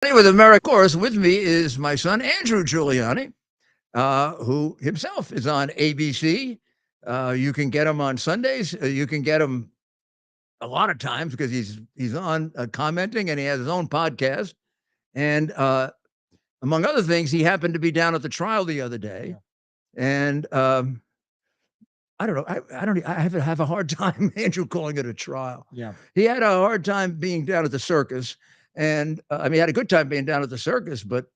With America, of course, with me is my son, Andrew Giuliani, who himself is on ABC. You can get him on Sundays. You can get him a lot of times because he's on commenting, and he has his own podcast. And among other things, he happened to be down at the trial the other day, and I don't know. I have a hard time, Andrew, calling it a trial. Yeah. He had a hard time being down at the circus, and I mean, he had a good time being down at the circus, but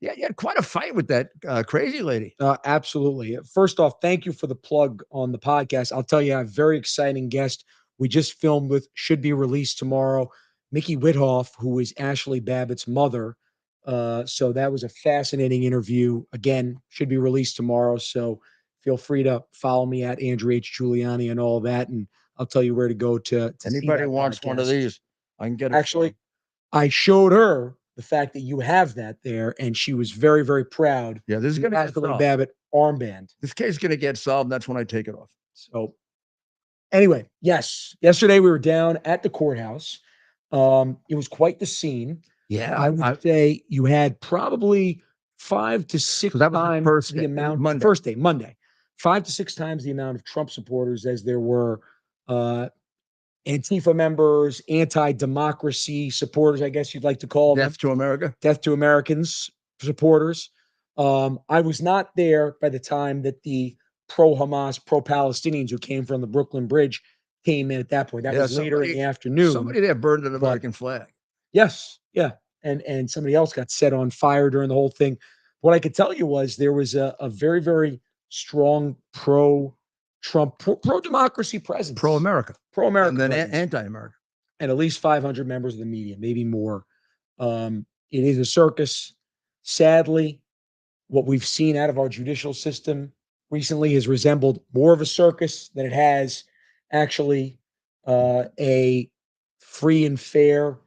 yeah, he had quite a fight with that crazy lady. Absolutely. First off, thank you for the plug on the podcast. I'll tell you, I have a very exciting guest we just filmed with, should be released tomorrow. Mickey Whithoff, who is Ashley Babbitt's mother. So that was a fascinating interview. Again, should be released tomorrow. So feel free to follow me at Andrew H. Giuliani and all that. And I'll tell you where to go to Anybody wants podcast. one of these, I can get it. Actually, I showed her the fact that you have that there, and she was very, very proud. Yeah, this is going to get Ashley solved. Babbitt armband. This case is going to get solved. That's when I take it off. So, anyway, yes, yesterday we were down at the courthouse. It was quite the scene. Yeah, I would say you had probably 5 to 6 that was times the first day, amount. Monday. First day, Monday, 5 to 6 times the amount of Trump supporters as there were Antifa members, anti-democracy supporters, I guess you'd like to call them. Death to America. Death to Americans supporters. I was not there by the time that the pro-Hamas, pro-Palestinians who came from the Brooklyn Bridge came in at that point. That was later in the afternoon. Somebody there burned an American flag. Yes, yeah. And somebody else got set on fire during the whole thing. What I could tell you was there was a very, very strong pro-Trump, pro-democracy presence. Pro-America. Pro-America. And then presence. anti-America. And at least 500 members of the media, maybe more. It is a circus. Sadly, what we've seen out of our judicial system recently has resembled more of a circus than it has actually a free and fair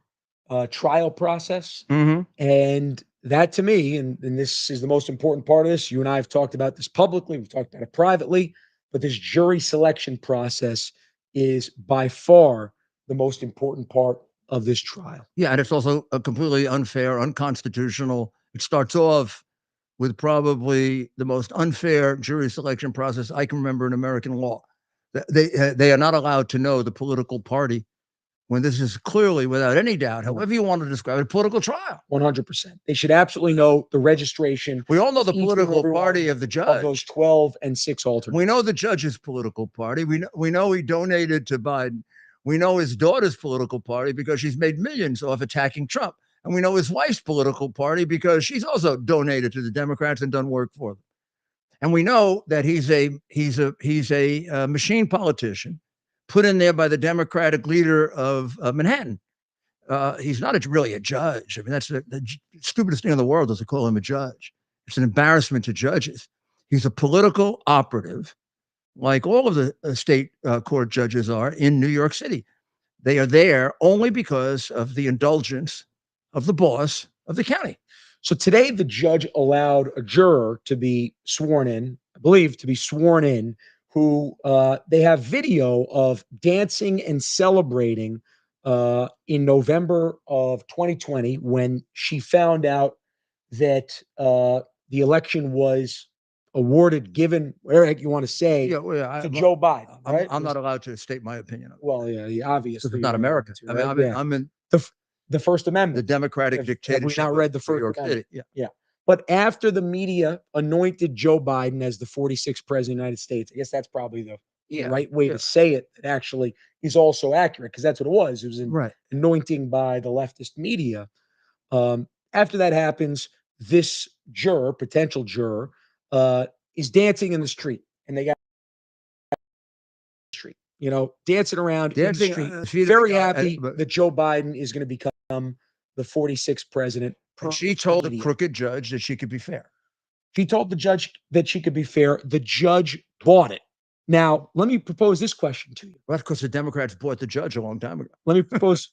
trial process. Mm-hmm. And that to me, and this is the most important part of this, you and I have talked about this publicly, we've talked about it privately, but this jury selection process is by far the most important part of this trial. Yeah, and it's also a completely unfair, unconstitutional. It starts off with probably the most unfair jury selection process I can remember in American law. They are not allowed to know the political party when this is clearly, without any doubt, however you want to describe it, a political trial. 100%. They should absolutely know the registration. We all know the political party of the judge. Of those 12 and 6 alternates. We know the judge's political party. We know he donated to Biden. We know his daughter's political party because she's made millions off attacking Trump. And we know his wife's political party because she's also donated to the Democrats and done work for them. And we know that he's a machine politician put in there by the Democratic leader of Manhattan. He's not really a judge. I mean, that's the stupidest thing in the world is to call him a judge. It's an embarrassment to judges. He's a political operative, like all of the state court judges are in New York City. They are there only because of the indulgence of the boss of the county. So today, the judge allowed a juror to be sworn in, I believe, to be sworn in, who they have video of dancing and celebrating in November of 2020 when she found out that the election was awarded, given, whatever you want to say, to Joe Biden. Right? I'm not allowed to state my opinion. Well, yeah, obviously. It's not America. I'm in the First Amendment. The democratic dictatorship. Have we not read the First Amendment? Yeah. But after the media anointed Joe Biden as the 46th president of the United States, I guess that's probably the right way to say it. It actually is also accurate because that's what it was. It was an anointing by the leftist media. After that happens, this juror, potential juror, is dancing in the street, and they got street, dancing around in the street, very happy that Joe Biden is going to become the 46th president. And she told the crooked judge that she could be fair. She told the judge that she could be fair. The judge bought it. Now, let me propose this question to you. Well, of course, the Democrats bought the judge a long time ago. Let me propose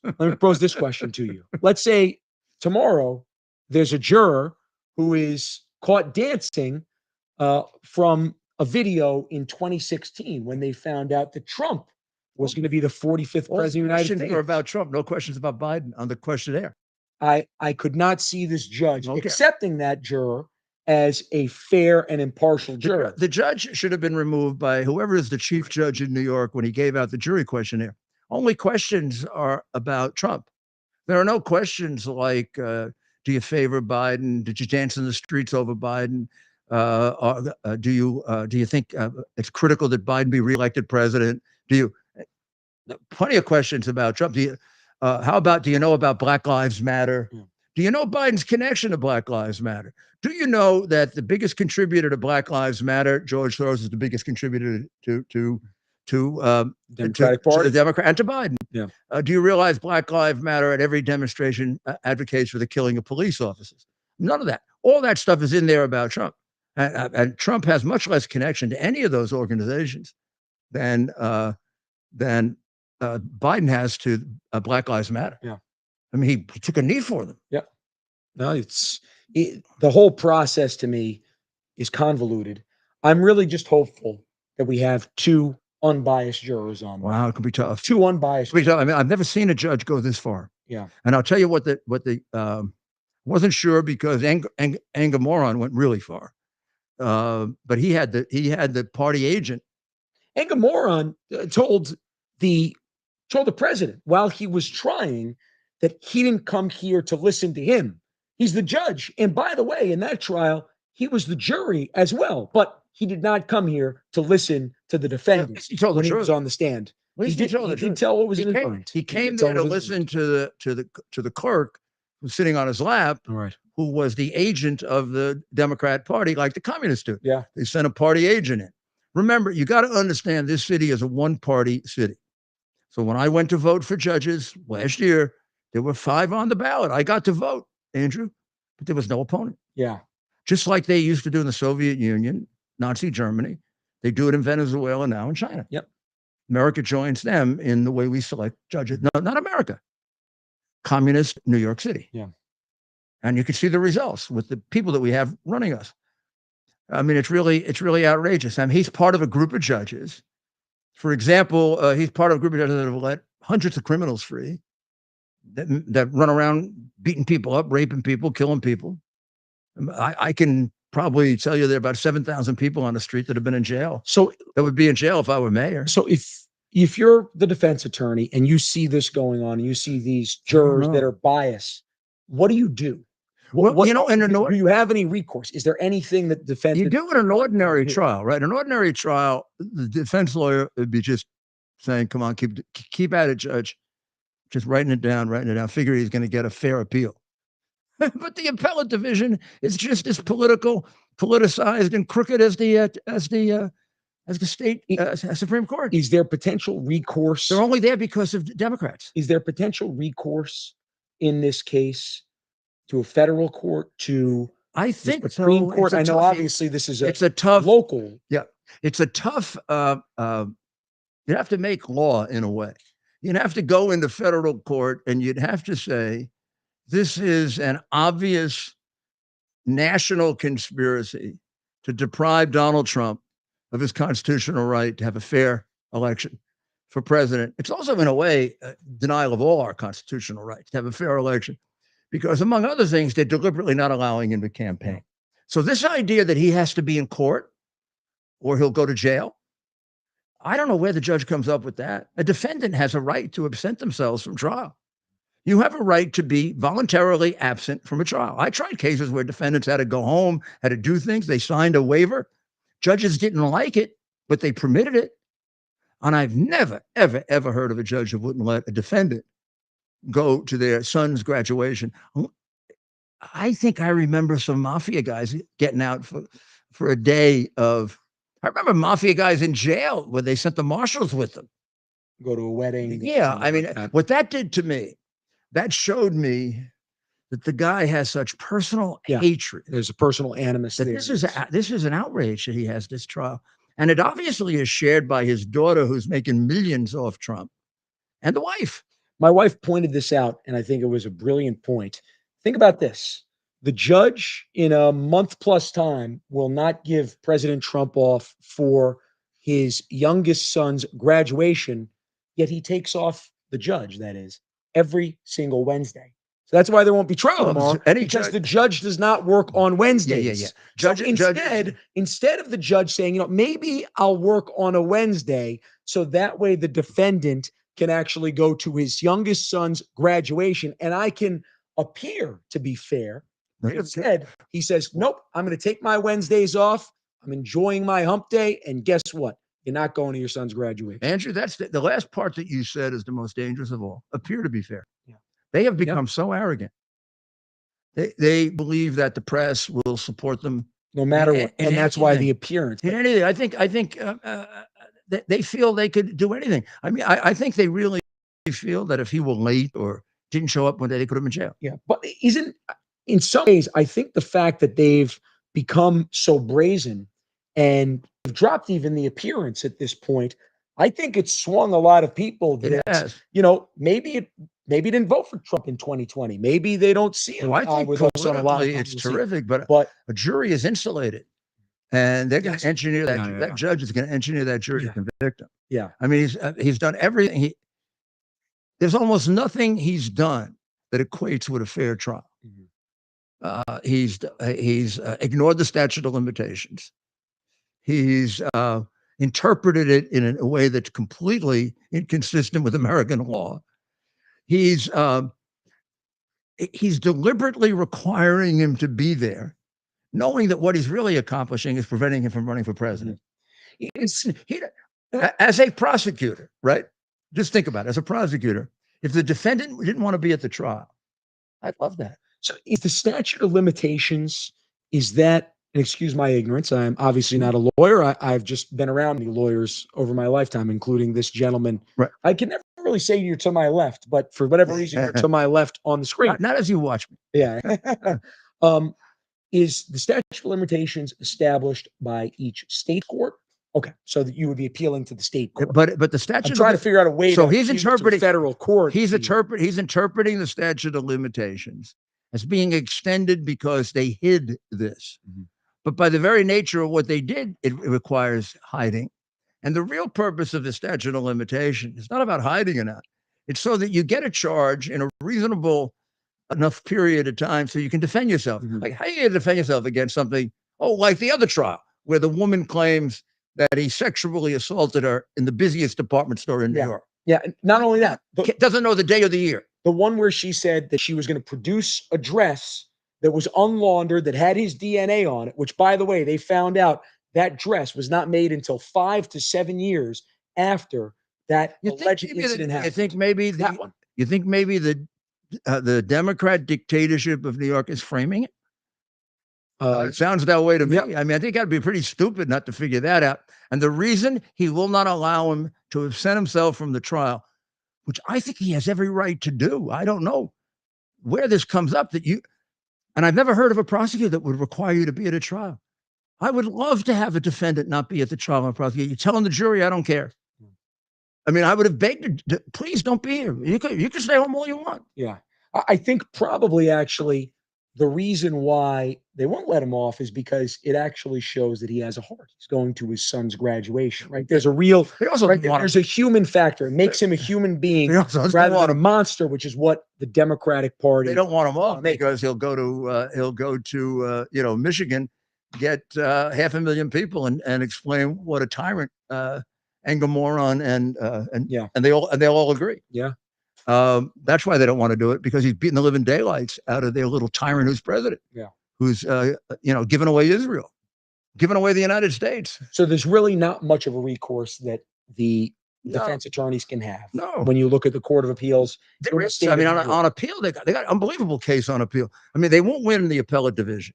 this question to you. Let's say tomorrow there's a juror who is caught dancing from a video in 2016 when they found out that Trump was going to be the 45th president of the United States. Questions are about Trump. No questions about Biden on the questionnaire. I could not see this judge Okay. accepting that juror as a fair and impartial juror. The judge should have been removed by whoever is the chief judge in New York when he gave out the jury questionnaire. Only questions are about Trump. There are no questions like, do you favor Biden? Did you dance in the streets over Biden? Do you think it's critical that Biden be reelected president? Do you? Plenty of questions about Trump. How about, do you know about Black Lives Matter? Mm. Do you know Biden's connection to Black Lives Matter? Do you know that the biggest contributor to Black Lives Matter, George Soros, is the biggest contributor to Democratic to Party. the Democrat and to Biden? Yeah. Do you realize Black Lives Matter at every demonstration advocates for the killing of police officers? None of that. All that stuff is in there about Trump, and Trump has much less connection to any of those organizations than Biden has to Black Lives Matter. Yeah. I mean, he took a knee for them. Yeah. No, the whole process to me is convoluted. I'm really just hopeful that we have two unbiased jurors on. Wow, it could be tough. Two unbiased. I mean, I've never seen a judge go this far. Yeah. And I'll tell you what the wasn't sure because Moron went really far. But he had the party agent. Moron told the president while he was trying that he didn't come here to listen to him. He's the judge. And by the way, in that trial, he was the jury as well. But he did not come here to listen to the defendants when he was on the stand. He did tell what was in his mind. He came there to listen to the clerk who's sitting on his lap, right, who was the agent of the Democrat Party, like the communists do. Yeah. They sent a party agent in. Remember, you got to understand this city is a one-party city. So when I went to vote for judges last year, there were 5 on the ballot. I got to vote, Andrew, but there was no opponent. Yeah. Just like they used to do in the Soviet Union, Nazi Germany. They do it in Venezuela now in China. Yep. America joins them in the way we select judges. No, not America. Communist New York City. Yeah. And you can see the results with the people that we have running us. I mean, it's really outrageous. I mean, he's part of a group of judges. For example, he's part of a group of judges that have let hundreds of criminals free, that run around beating people up, raping people, killing people. I can probably tell you there are about 7,000 people on the street that have been in jail. So that would be in jail if I were mayor. So if you're the defense attorney and you see this going on, and you see these jurors that are biased, what do you do? Well, do you have any recourse? Is there anything that defense? You do in an ordinary trial, right? An ordinary trial, the defense lawyer would be just saying, "Come on, keep at it, judge." Just writing it down. Figure he's going to get a fair appeal. But the appellate division is just as politicized and crooked as the state Supreme Court. Is there potential recourse? They're only there because of Democrats. Is there potential recourse in this case to a federal court, to I think the Supreme Court? I know obviously this is a tough local. Yeah, it's a tough. You have to make law in a way. You'd have to go into federal court and you'd have to say, this is an obvious national conspiracy to deprive Donald Trump of his constitutional right to have a fair election for president. It's also, in a way, a denial of all our constitutional rights to have a fair election, because, among other things, they're deliberately not allowing him to campaign. So this idea that he has to be in court or he'll go to jail, I don't know where the judge comes up with that. A defendant has a right to absent themselves from trial. You have a right to be voluntarily absent from a trial. I tried cases where defendants had to go home, had to do things. They signed a waiver. Judges didn't like it, but they permitted it. And I've never, ever, ever heard of a judge who wouldn't let a defendant go to their son's graduation. I think I remember some mafia guys getting out for a day of, I remember mafia guys in jail where they sent the marshals with them. Go to a wedding. Yeah, I mean, what that did to me, that showed me that the guy has such personal hatred. There's a personal animus there. This is an outrage that he has this trial. And it obviously is shared by his daughter, who's making millions off Trump, and the wife. My wife pointed this out, and I think it was a brilliant point. Think about this. The judge in a month plus time will not give President Trump off for his youngest son's graduation, yet he takes off the judge, that is, every single Wednesday. So that's why there won't be trial tomorrow, Any because judge, the judge does not work on Wednesdays. yeah. So Judge, instead of the judge saying, maybe I'll work on a Wednesday, so that way the defendant can actually go to his youngest son's graduation and I can appear to be fair. Instead, he says, nope, I'm going to take my Wednesdays off. I'm enjoying my hump day. And guess what? You're not going to your son's graduation. Andrew, that's the last part that you said is the most dangerous of all. Appear to be fair. Yeah. They have become so arrogant. They believe that the press will support them no matter what, and that's why the appearance. In anything, I think they feel they could do anything. I mean, I think they really feel that if he were late or didn't show up one day, they put him in jail. Yeah, but in some ways, I think the fact that they've become so brazen and dropped even the appearance at this point, I think it's swung a lot of people that, maybe didn't vote for Trump in 2020. Maybe they don't see him. I think with us on a lot of it's terrific, but a jury is insulated. And they're going to engineer that. That judge is going to engineer that jury to convict him. Yeah. I mean, he's done everything. There's almost nothing he's done that equates with a fair trial. He's ignored the statute of limitations. He's interpreted it in a way that's completely inconsistent with American law. He's deliberately requiring him to be there, knowing that what he's really accomplishing is preventing him from running for president. As a prosecutor, right? Just think about it. As a prosecutor, if the defendant didn't want to be at the trial, I'd love that. So is the statute of limitations, is that, and excuse my ignorance, I'm obviously not a lawyer. I've just been around many lawyers over my lifetime, including this gentleman. Right. I can never really say you're to my left, but for whatever reason, you're to my left on the screen. Not as you watch me. Yeah. Is the statute of limitations established by each state court? Okay, so that you would be appealing to the state court. But the statute. I'm trying to figure out a way. So he's interpreting federal court. He's interpreting the statute of limitations as being extended because they hid this. But by the very nature of what they did, it requires hiding. And the real purpose of the statute of limitation is not about hiding or not. It's so that you get a charge in a reasonable enough period of time so you can defend yourself. Like, how are you going to defend yourself against something? Like the other trial where the woman claims that he sexually assaulted her in the busiest department store in New York. Yeah, and not only that, doesn't know the day of the year. The one where she said that she was going to produce a dress that was unlaundered, that had his DNA on it, which, by the way, they found out that dress was not made until 5 to 7 years after that alleged incident happened. You think maybe that one? You think maybe the Democrat dictatorship of New York is framing it? It sounds that way to me. I mean, I think I'd be pretty stupid not to figure that out. And the reason he will not allow him to absent himself from the trial, which I think he has every right to do. I don't know where this comes up and I've never heard of a prosecutor that would require you to be at a trial. I would love to have a defendant not be at the trial and prosecute. You're telling the jury, I don't care. I mean, I would have begged to please don't be here. You can stay home all you want. Yeah. I think probably actually the reason why they won't let him off is because it actually shows that he has a heart. He's going to his son's graduation, right? There's a real, there's a human factor. It makes him a human being rather than a monster, which is what the Democratic Party. They don't want him off because he'll go to Michigan, get 500,000 people and explain what a tyrant anger moron and they'll all agree. Yeah. That's why they don't want to do it, because he's beating the living daylights out of their little tyrant who's president. Yeah. Who's giving away Israel, giving away the United States. So there's really not much of a recourse that the defense attorneys can have. No. When you look at the Court of Appeals. I mean, on appeal, they got an unbelievable case on appeal. I mean, they won't win in the appellate division.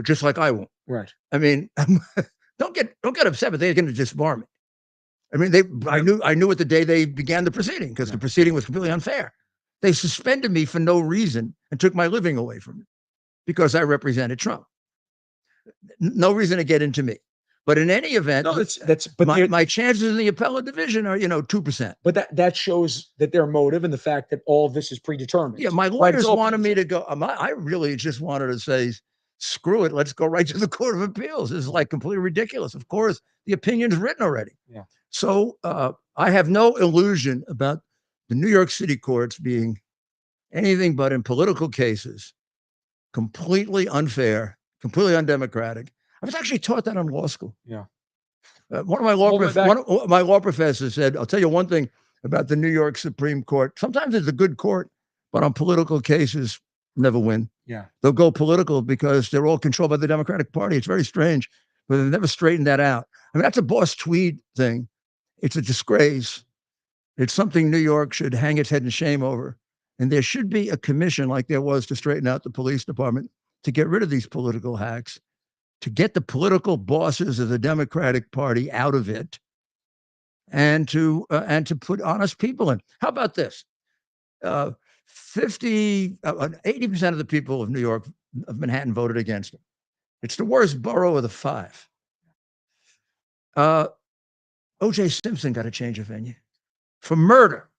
Just like I won't. Right. I mean, don't get upset, but they're going to disbar me. I mean, I knew it the day they began the proceeding, because the proceeding was completely unfair. They suspended me for no reason and took my living away from me because I represented Trump. No reason to get into me. But in any event, my chances in the appellate division are 2%. But that shows that their motive and the fact that all of this is predetermined. Yeah, my lawyers wanted me to go. I really just wanted to say, screw it. Let's go right to the Court of Appeals. This is like completely ridiculous. Of course, the opinion's written already. Yeah. So I have no illusion about the New York City courts being anything but in political cases, completely unfair, completely undemocratic. I was actually taught that in law school. Yeah. One of my law one of my law professors said, "I'll tell you one thing about the New York Supreme Court. Sometimes it's a good court, but on political cases, never win. Yeah. They'll go political because they're all controlled by the Democratic Party. It's very strange, but they've never straightened that out. I mean, that's a Boss Tweed thing. It's a disgrace. It's something New York should hang its head in shame over. And there should be a commission like there was to straighten out the police department to get rid of these political hacks, to get the political bosses of the Democratic Party out of it, and to put honest people in. How about this? 80% of the people of New York, of Manhattan, voted against him. It's the worst borough of the five. O.J. Simpson got a change of venue for murder.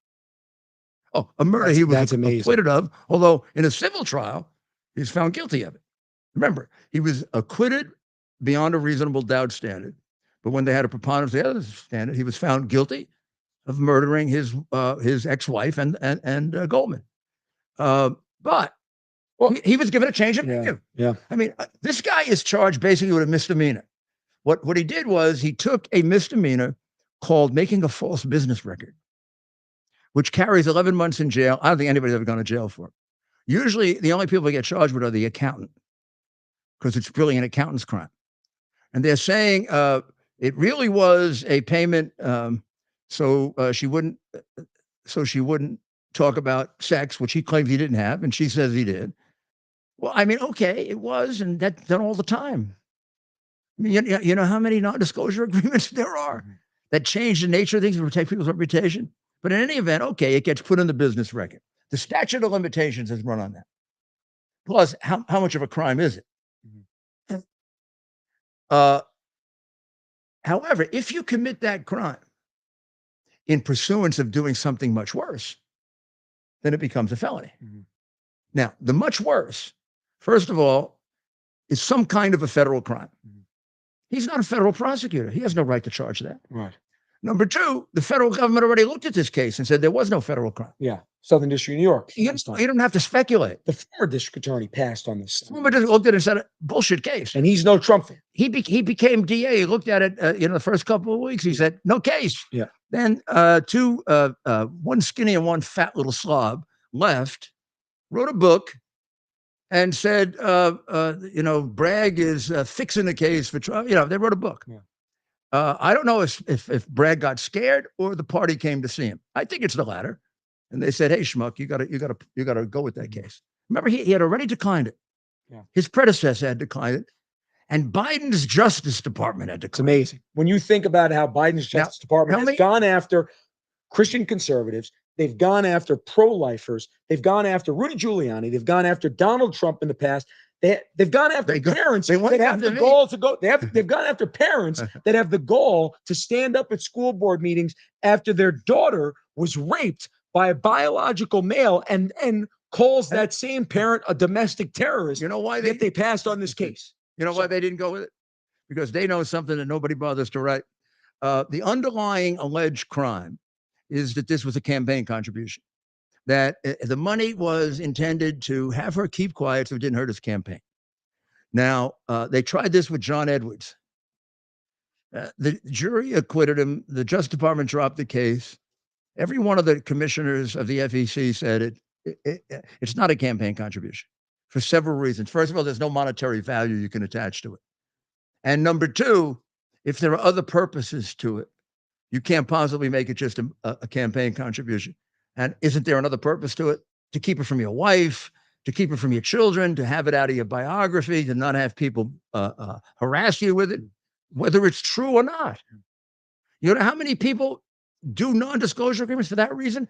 Oh, a murder he was acquitted of, although in a civil trial, he was found guilty of it. Remember, he was acquitted beyond a reasonable doubt standard. But when they had a preponderance of the other standard, he was found guilty of murdering his ex-wife and Goldman. But he was given a change of venue. Yeah. I mean, this guy is charged basically with a misdemeanor. What he did was he took a misdemeanor called making a false business record, which carries 11 months in jail. I don't think anybody's ever gone to jail for it. Usually, the only people that get charged with are the accountant, because it's really an accountant's crime. And they're saying it really was a payment so she wouldn't talk about sex, which he claims he didn't have, and she says he did. Well, I mean, okay, it was, and that's done all the time. I mean, you know how many non-disclosure agreements there are that change the nature of things and protect people's reputation? But in any event, okay, it gets put in the business record. The statute of limitations has run on that. Plus, how much of a crime is it? However, if you commit that crime in pursuance of doing something much worse, then it becomes a felony. Now, the much worse, first of all, is some kind of a federal crime. He's not a federal prosecutor. He has no right to charge that. Right. Number two, the federal government already looked at this case and said there was no federal crime. Yeah. Southern District of New York. You don't have to speculate. The former district attorney passed on this. Former district looked at it and said, bullshit case. And he's no Trump fan. He became DA. He looked at it, the first couple of weeks. He said, no case. Yeah. Then one skinny and one fat little slob left, wrote a book, and said, Bragg is fixing the case for Trump. They wrote a book. Yeah. I don't know if Bragg got scared or the party came to see him. I think it's the latter. And they said, "Hey, schmuck, you gotta go with that case." Remember, he had already declined it. Yeah. His predecessor had declined it, and Biden's Justice Department had declined. It's amazing when you think about how Biden's Justice Department has gone after Christian conservatives. They've gone after pro-lifers. They've gone after Rudy Giuliani. They've gone after Donald Trump in the past. They've gone after parents that have the goal to go. They've gone after parents that have the goal to stand up at school board meetings after their daughter was raped by a biological male and calls that same parent a domestic terrorist. You know why they passed on this case? You know why they didn't go with it? Because they know something that nobody bothers to write. The underlying alleged crime is that this was a campaign contribution, that the money was intended to have her keep quiet so it didn't hurt his campaign. Now, they tried this with John Edwards. The jury acquitted him. The Justice Department dropped the case. Every one of the commissioners of the FEC said it's not a campaign contribution for several reasons. First of all, there's no monetary value you can attach to it. And number two, if there are other purposes to it, you can't possibly make it just a campaign contribution. And isn't there another purpose to it? To keep it from your wife, to keep it from your children, to have it out of your biography, to not have people harass you with it, whether it's true or not. You know how many people do non-disclosure agreements for that reason?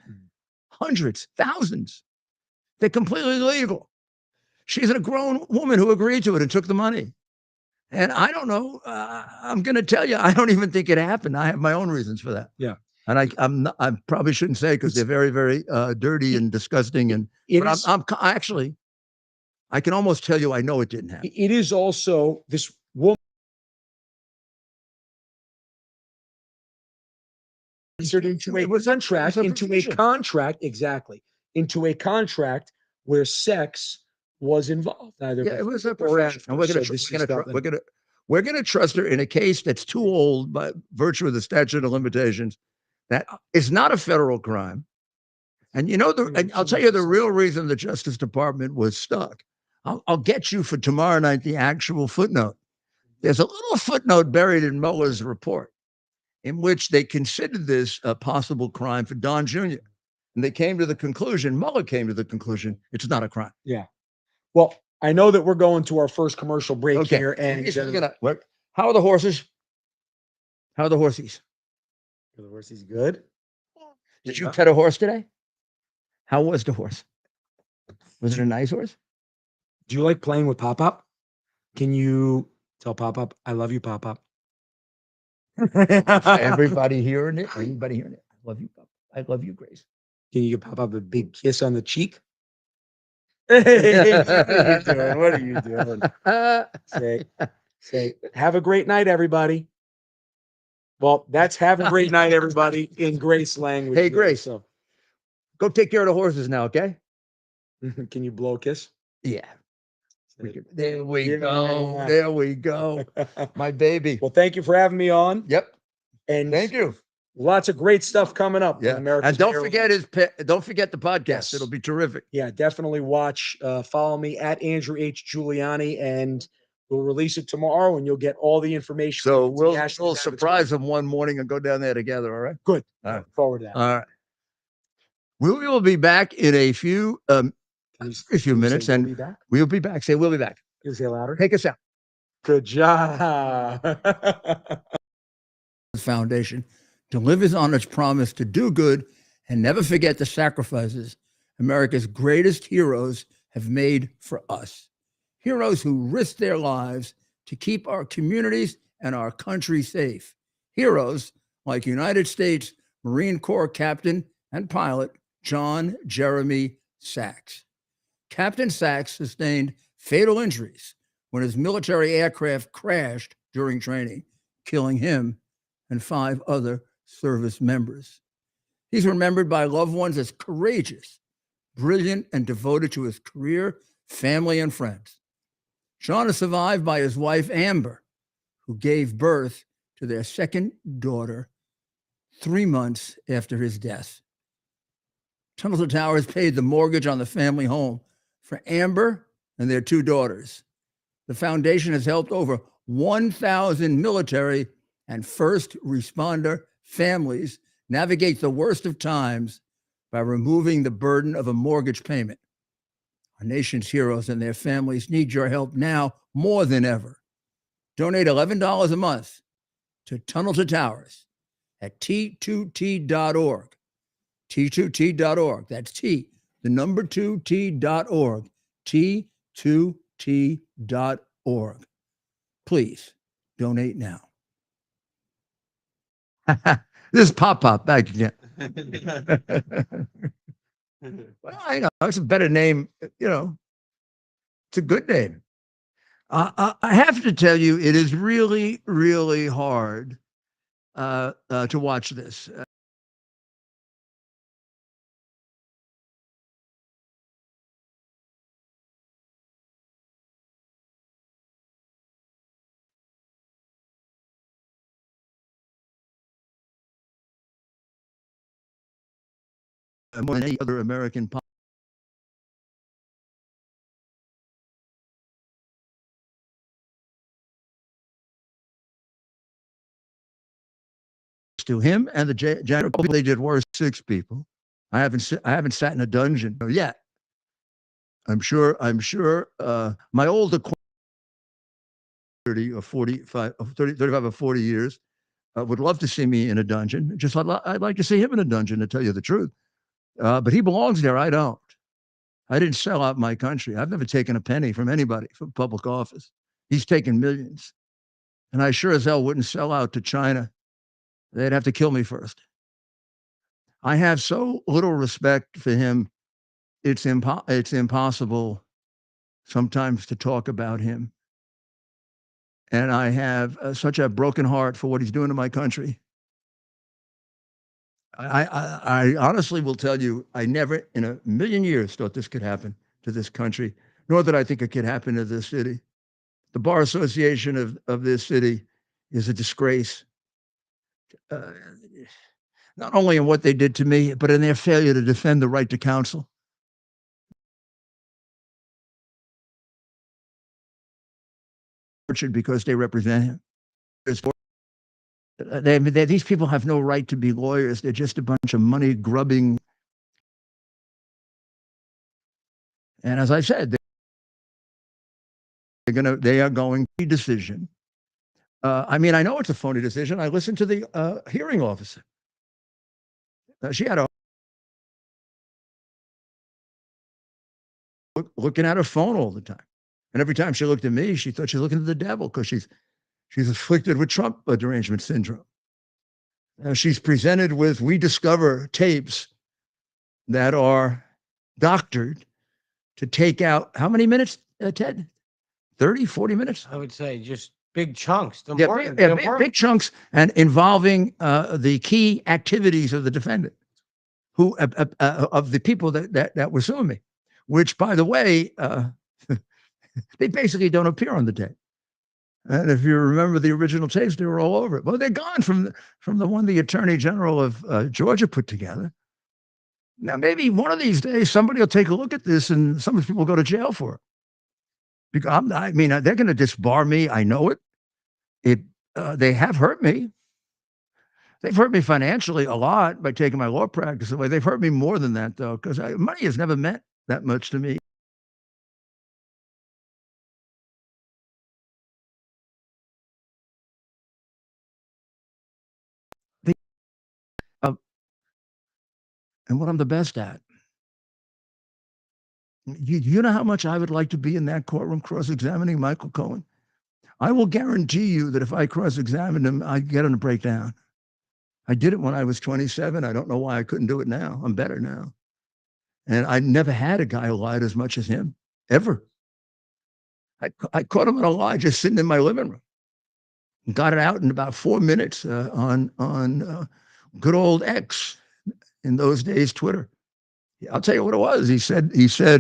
Hundreds, thousands. They're completely legal. She's a grown woman who agreed to it and took the money. And I don't know. I'm going to tell you, I don't even think it happened. I have my own reasons for that. Yeah. And I probably shouldn't say because they're very, very dirty and disgusting. And I can almost tell you I know it didn't happen. It is also this woman into a contract, exactly. into a contract where sex was involved. Either Yeah, it was a or profession. And after. So this is nothing. we're gonna trust her in a case that's too old by virtue of the statute of limitations. That is not a federal crime. And and I'll tell you the real reason the Justice Department was stuck. I'll get you for tomorrow night the actual footnote. There's a little footnote buried in Mueller's report in which they considered this a possible crime for Don Jr. And they came to the conclusion, Mueller came to the conclusion, it's not a crime. Yeah. Well, I know that we're going to our first commercial break here, and how are the horses? How are the horsies? the horse is good. Did you pet a horse today? How was the horse? Was it a nice horse? Do you like playing with Pop Up? Can you tell Pop Up, I love you, Pop Up? Everybody hearing it? Everybody hearing it? I love you, Pop. I love you, Grace. Can you give Pop Up a big kiss on the cheek? Hey, what are you doing? Say, have a great night, everybody. Well, that's have a great night, everybody, in Grace language. Hey, Grace. So go take care of the horses now, okay? Can you blow a kiss? Yeah. There we go. There we go. My baby. Well, thank you for having me on. Yep. And thank you. Lots of great stuff coming up. Yeah. And don't forget the podcast. Yes. It'll be terrific. Yeah, definitely watch. Follow me at Andrew H. Giuliani, and we'll release it tomorrow, and you'll get all the information. So we'll surprise them one morning and go down there together. All right. Good. All right. Forward to that. All right. We will be back in a few minutes, and we'll be back. Say we'll be back. Can you say louder? Take us out. Good job. Foundation delivers on its promise to do good and never forget the sacrifices America's greatest heroes have made for us. Heroes who risked their lives to keep our communities and our country safe. Heroes like United States Marine Corps Captain and pilot John Jeremy Sachs. Captain Sachs sustained fatal injuries when his military aircraft crashed during training, killing him and 5 other service members. He's remembered by loved ones as courageous, brilliant, and devoted to his career, family, and friends. John is survived by his wife, Amber, who gave birth to their second daughter 3 months after his death. Tunnel to Towers paid the mortgage on the family home for Amber and their 2 daughters. The foundation has helped over 1,000 military and first responder families navigate the worst of times by removing the burden of a mortgage payment. Our nation's heroes and their families need your help now more than ever. Donate $11 a month to Tunnel to Towers at T2T.org. T2T.org. That's T, the number 2T.org. T2T.org. Please donate now. This is Pop back again. Well, I know it's a better name, it's a good name. I have to tell you, it is really, really hard to watch this. More than any other American to him and the general public. They did worse, 6 people. I haven't sat in a dungeon yet. I'm sure my old acquaintance, 30 or 45 or 30, 35 or 40 years, would love to see me in a dungeon. Just I'd like to see him in a dungeon, to tell you the truth. But he belongs there. I don't. I didn't sell out my country. I've never taken a penny from anybody for public office. He's taken millions. And I sure as hell wouldn't sell out to China. They'd have to kill me first. I have so little respect for him. It's impossible sometimes to talk about him. And I have such a broken heart for what he's doing to my country. I honestly will tell you, I never in a million years thought this could happen to this country, nor did I think it could happen to this city. The Bar Association of this city is a disgrace, uh, not only in what they did to me, but in their failure to defend the right to counsel. Because they represent him. These people have no right to be lawyers. They're just a bunch of money grubbing. And as I said, they are going to decision. I mean, I know it's a phony decision. I listened to the hearing officer. She had a looking at her phone all the time, and every time she looked at me, she thought she was looking at the devil because she's afflicted with Trump derangement syndrome. She's presented with we discover tapes that are doctored to take out how many minutes, Ted? 30, 40 minutes? I would say just big chunks. Big chunks and involving the key activities of the defendant, who of the people that were suing me, which, by the way, they basically don't appear on the tape. And if you remember the original tapes, they were all over it. Well, they're gone from the one the Attorney General of Georgia put together. Now, maybe one of these days, somebody will take a look at this and some of these people will go to jail for it. Because I mean, they're going to disbar me. I know it. They have hurt me. They've hurt me financially a lot by taking my law practice away. They've hurt me more than that, though, because money has never meant that much to me. And what I'm the best at. You know how much I would like to be in that courtroom cross-examining Michael Cohen? I will guarantee you that if I cross-examined him, I'd get him to break down. I did it when I was 27. I don't know why I couldn't do it now. I'm better now. And I never had a guy who lied as much as him, ever. I caught him in a lie just sitting in my living room. Got it out in about 4 minutes on good old X, in those days, Twitter. I'll tell you what it was. He said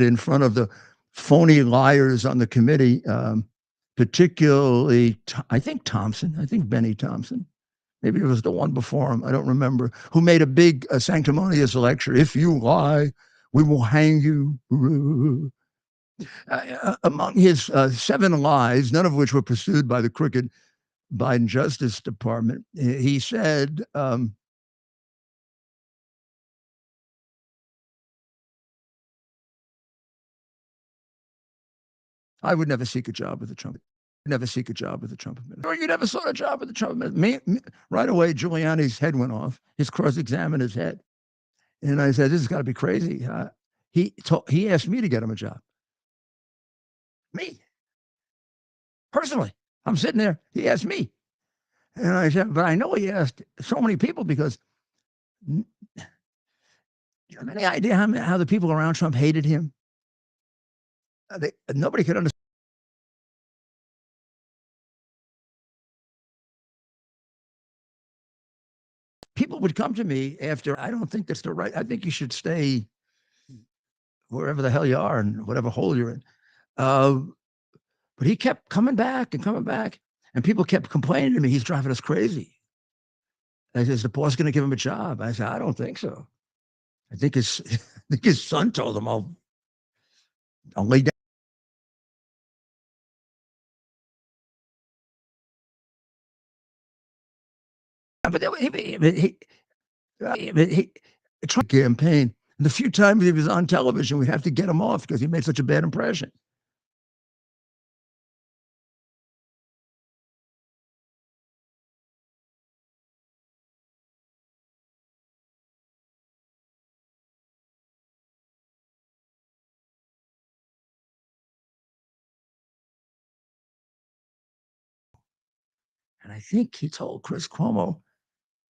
in front of the phony liars on the committee, particularly, I think Benny Thompson, maybe it was the one before him, I don't remember, who made a big sanctimonious lecture. If you lie, we will hang you. Among his 7 lies, none of which were pursued by the crooked Biden Justice Department, he said, I would never seek a job with the Trump. Never seek a job with the Trump administration. You never sought a job with the Trump administration. Right away, Giuliani's head went off. His cross-examiner's head, and I said, "This has got to be crazy." He asked me to get him a job. Me, personally, I'm sitting there. He asked me, and I said, "But I know he asked so many people because." Do you have any idea how the people around Trump hated him? Nobody could understand. People would come to me after, I don't think that's the right, I think you should stay wherever the hell you are and whatever hole you're in. But he kept coming back, and people kept complaining to me, he's driving us crazy. I said, is the boss going to give him a job? I said, I don't think so. I think his son told him, I'll lay down. But he tried to campaign. And the few times he was on television, we have to get him off because he made such a bad impression. And I think he told Chris Cuomo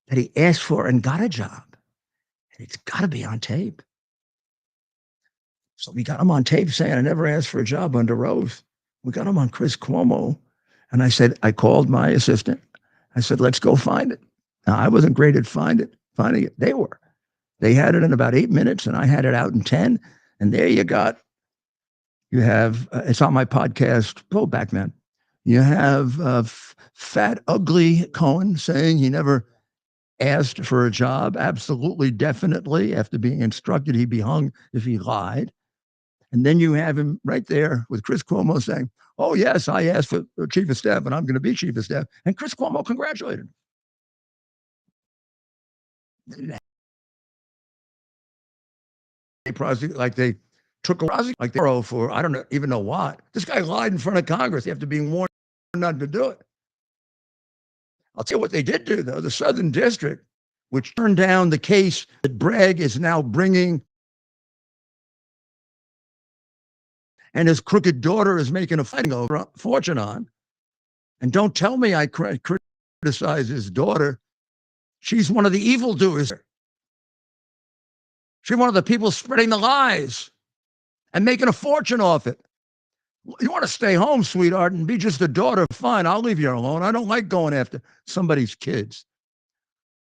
that he asked for and got a job. And it's got to be on tape. So we got him on tape saying, I never asked for a job under oath. We got him on Chris Cuomo. And I called my assistant. I said, let's go find it. Now, I wasn't great at finding it. Finally, they were. They had it in about 8 minutes, and I had it out in 10. And there you have, it's on my podcast, Go Back Man. You have fat, ugly Cohen saying he never asked for a job. Absolutely, definitely. After being instructed, he'd be hung if he lied. And then you have him right there with Chris Cuomo saying, "Oh, yes, I asked for chief of staff and I'm going to be chief of staff." And Chris Cuomo congratulated him. They prosecute like they took a like they for I don't know, even know what. This guy lied in front of Congress after being warned not to do it. I'll tell you what they did do, though. The Southern District, which turned down the case that Bragg is now bringing and his crooked daughter is making a fortune on. And don't tell me I criticize his daughter. She's one of the evildoers. She's one of the people spreading the lies and making a fortune off it. You want to stay home, sweetheart, and be just a daughter? Fine, I'll leave you alone. I don't like going after somebody's kids.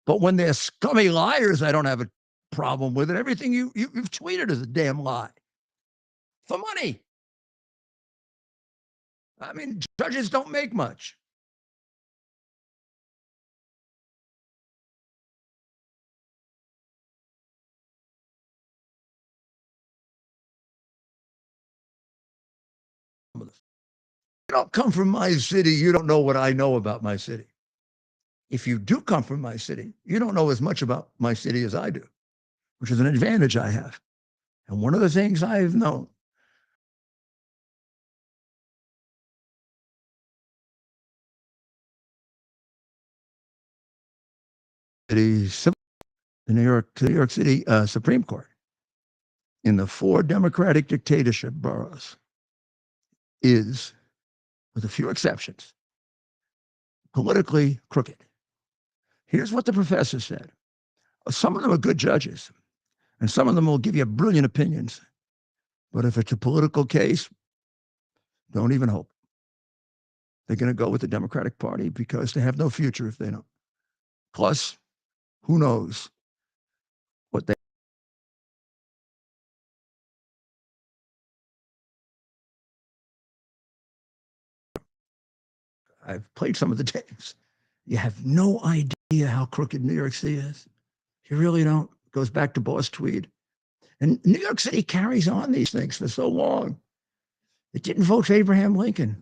But when they're scummy liars, I don't have a problem with it. Everything you've tweeted is a damn lie for money. I mean, judges don't make much. You don't come from my city, you don't know what I know about my city. If you do come from my city, you don't know as much about my city as I do, which is an advantage I have. And one of the things I've known the New York City Supreme Court in the 4 Democratic dictatorship boroughs is, with a few exceptions, politically crooked. Here's what the professor said. Some of them are good judges, and some of them will give you brilliant opinions. But if it's a political case, don't even hope. They're going to go with the Democratic Party because they have no future if they don't. Plus, who knows what they. I've played some of the tapes. You have no idea how crooked New York City is. You really don't. It goes back to Boss Tweed. And New York City carries on these things for so long. It didn't vote for Abraham Lincoln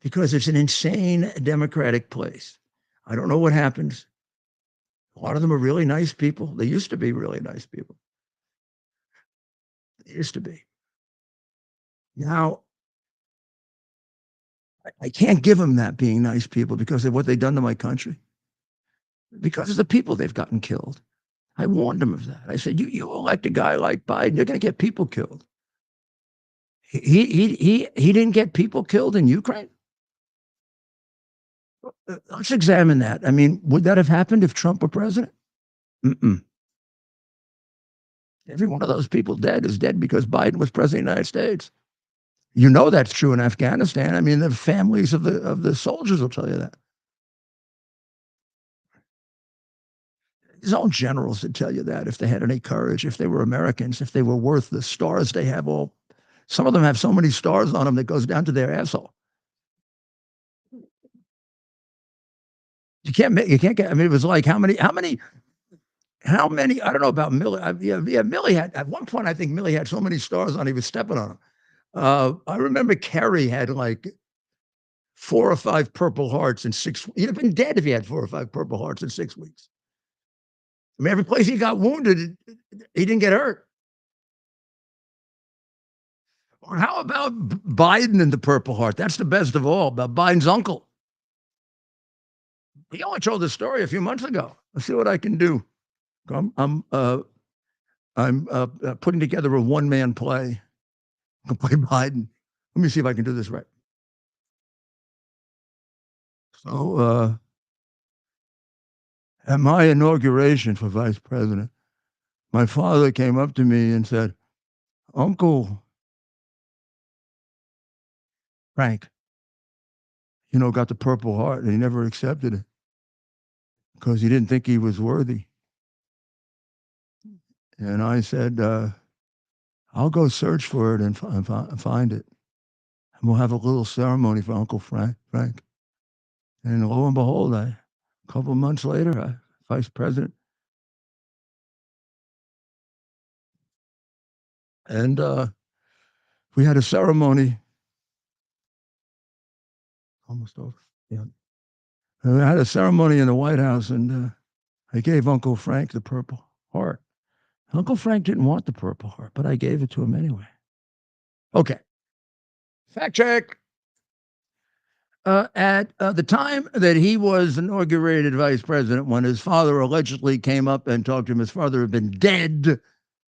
because it's an insane democratic place. I don't know what happens. A lot of them are really nice people. They used to be really nice people. They used to be. Now, I can't give them that being nice people because of what they've done to my country. Because of the people they've gotten killed. I warned them of that. I said, you elect a guy like Biden, you're going to get people killed. He didn't get people killed in Ukraine. Let's examine that. I mean, would that have happened if Trump were president? Mm-mm. Every one of those people dead is dead because Biden was president of the United States. You know that's true in Afghanistan. I mean, the families of the soldiers will tell you that. His own generals would tell you that if they had any courage, if they were Americans, if they were worth the stars they have all. Some of them have so many stars on them that goes down to their asshole. You can't get, I mean, it was like how many, I don't know about Millie. Yeah, Millie had, at one point, I think Millie had so many stars on, he was stepping on them. I remember Kerry had like 4 or 5 Purple Hearts in 6. He'd have been dead if he had 4 or 5 Purple Hearts in 6 weeks. I mean, every place he got wounded, he didn't get hurt. Or how about Biden and the Purple Heart? That's the best of all. About Biden's uncle. He only told the story a few months ago. Let's see what I can do. I'm putting together a one-man play. I can play Biden. Let me see if I can do this right. So, at my inauguration for vice president, my father came up to me and said, "Uncle Frank, got the Purple Heart," and he never accepted it. because he didn't think he was worthy. And I said, I'll go search for it and find it. And we'll have a little ceremony for Uncle Frank. And lo and behold, a couple of months later, vice president. And we had a ceremony. Almost over. Yeah. We had a ceremony in the White House, and I gave Uncle Frank the Purple Heart. Uncle Frank didn't want the Purple Heart, but I gave it to him anyway. Okay. Fact check. At the time that he was inaugurated vice president, when his father allegedly came up and talked to him, his father had been dead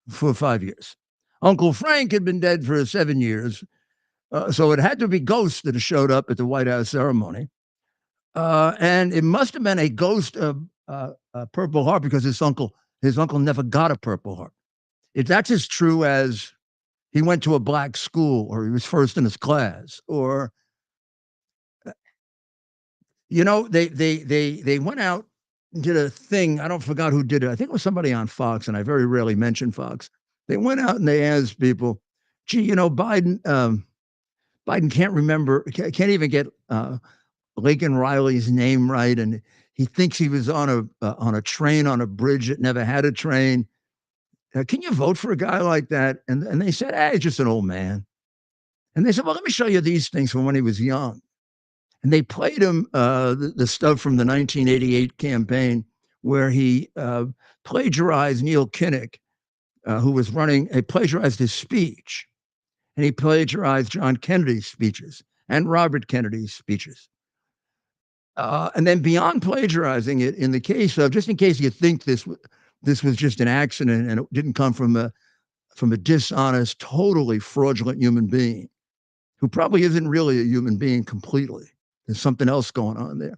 for 5 years. Uncle Frank had been dead for 7 years. So it had to be ghosts that showed up at the White House ceremony. And it must have been a ghost of a Purple Heart because his uncle never got a Purple Heart. That's as true as he went to a black school or he was first in his class or they went out and did a thing. I don't forgot who did it. I think it was somebody on Fox, and I very rarely mention Fox. They went out and they asked people, gee, Biden can't remember, can't even get Lincoln Riley's name right. And he thinks he was on a train on a bridge that never had a train. Can you vote for a guy like that? And they said, he's just an old man. And they said, well, let me show you these things from when he was young. And they played him the stuff from the 1988 campaign where he plagiarized Neil Kinnock, who was running, he plagiarized his speech. And he plagiarized John Kennedy's speeches and Robert Kennedy's speeches. And then beyond plagiarizing it, in the case of, just in case you think this was just an accident and it didn't come from a dishonest, totally fraudulent human being who probably isn't really a human being completely. There's something else going on there.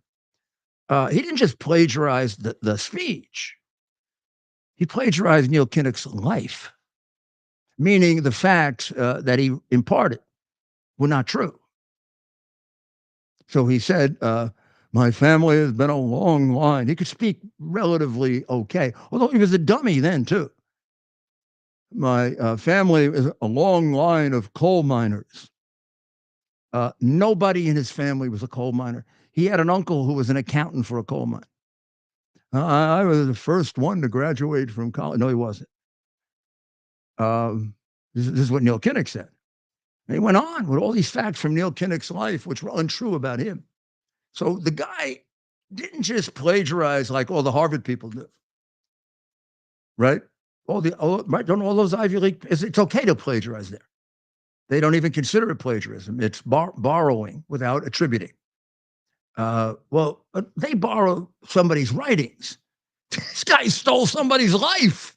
He didn't just plagiarize the speech. He plagiarized Neil Kinnock's life, meaning the facts that he imparted were not true. So he said, my family has been a long line. He could speak relatively okay, although he was a dummy then too. My family is a long line of coal miners. Nobody in his family was a coal miner. He had an uncle who was an accountant for a coal mine. I was the first one to graduate from college. No, he wasn't. This is what Neil Kinnock said. And he went on with all these facts from Neil Kinnock's life, which were untrue about him. So the guy didn't just plagiarize like all the Harvard people do, right? Right? Don't all those Ivy League? It's okay to plagiarize there. They don't even consider it plagiarism. It's borrowing without attributing. They borrow somebody's writings. This guy stole somebody's life.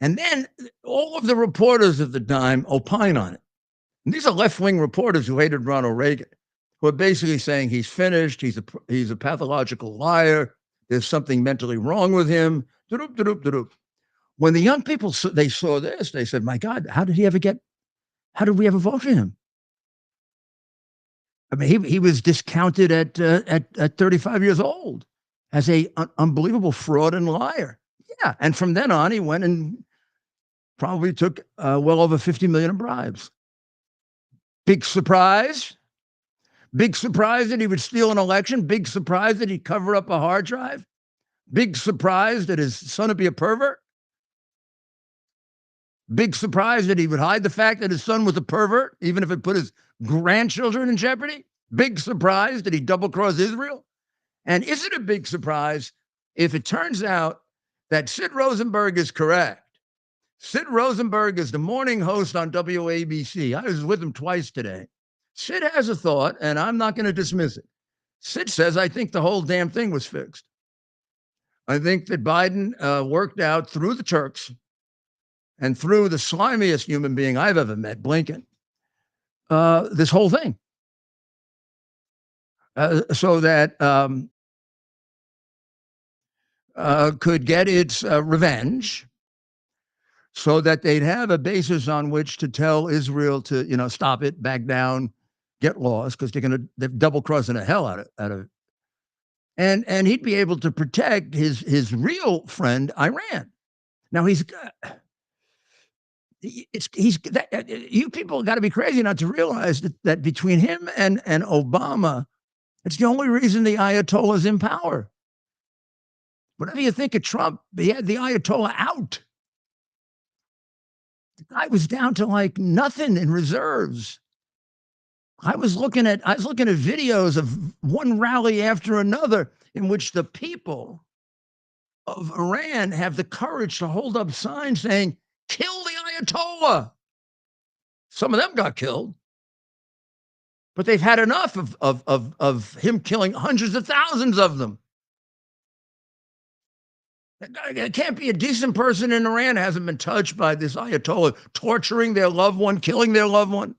And then all of the reporters at the time opine on it. And these are left-wing reporters who hated Ronald Reagan, who are basically saying he's finished, he's a pathological liar, there's something mentally wrong with him. When the young people they saw this, they said, my God, how did we ever vote for him? I mean, he was discounted at 35 years old as an unbelievable fraud and liar. Yeah, and from then on, he went and probably took well over $50 million in bribes. Big surprise. Big surprise that he would steal an election. Big surprise that he'd cover up a hard drive. Big surprise that his son would be a pervert. Big surprise that he would hide the fact that his son was a pervert, even if it put his grandchildren in jeopardy. Big surprise that he double-crossed Israel. And is it a big surprise if it turns out that Sid Rosenberg is correct? Sid Rosenberg is the morning host on WABC. I was with him twice today. Sid has a thought, and I'm not going to dismiss it. Sid says, I think the whole damn thing was fixed. I think that Biden worked out through the Turks and through the slimiest human being I've ever met, Blinken, this whole thing. So that could get its revenge, so that they'd have a basis on which to tell Israel to, stop it, back down, get lost, because they're double crossing the hell out of it. and he'd be able to protect his real friend Iran. Now he's you people got to be crazy not to realize that between him and Obama, it's the only reason the Ayatollah is in power. Whatever you think of Trump, he had the Ayatollah out. The guy was down to like nothing in reserves. I was looking at videos of one rally after another in which the people of Iran have the courage to hold up signs saying, "Kill the Ayatollah." Some of them got killed, but they've had enough of him killing hundreds of thousands of them. There can't be a decent person in Iran who hasn't been touched by this Ayatollah torturing their loved one, killing their loved one.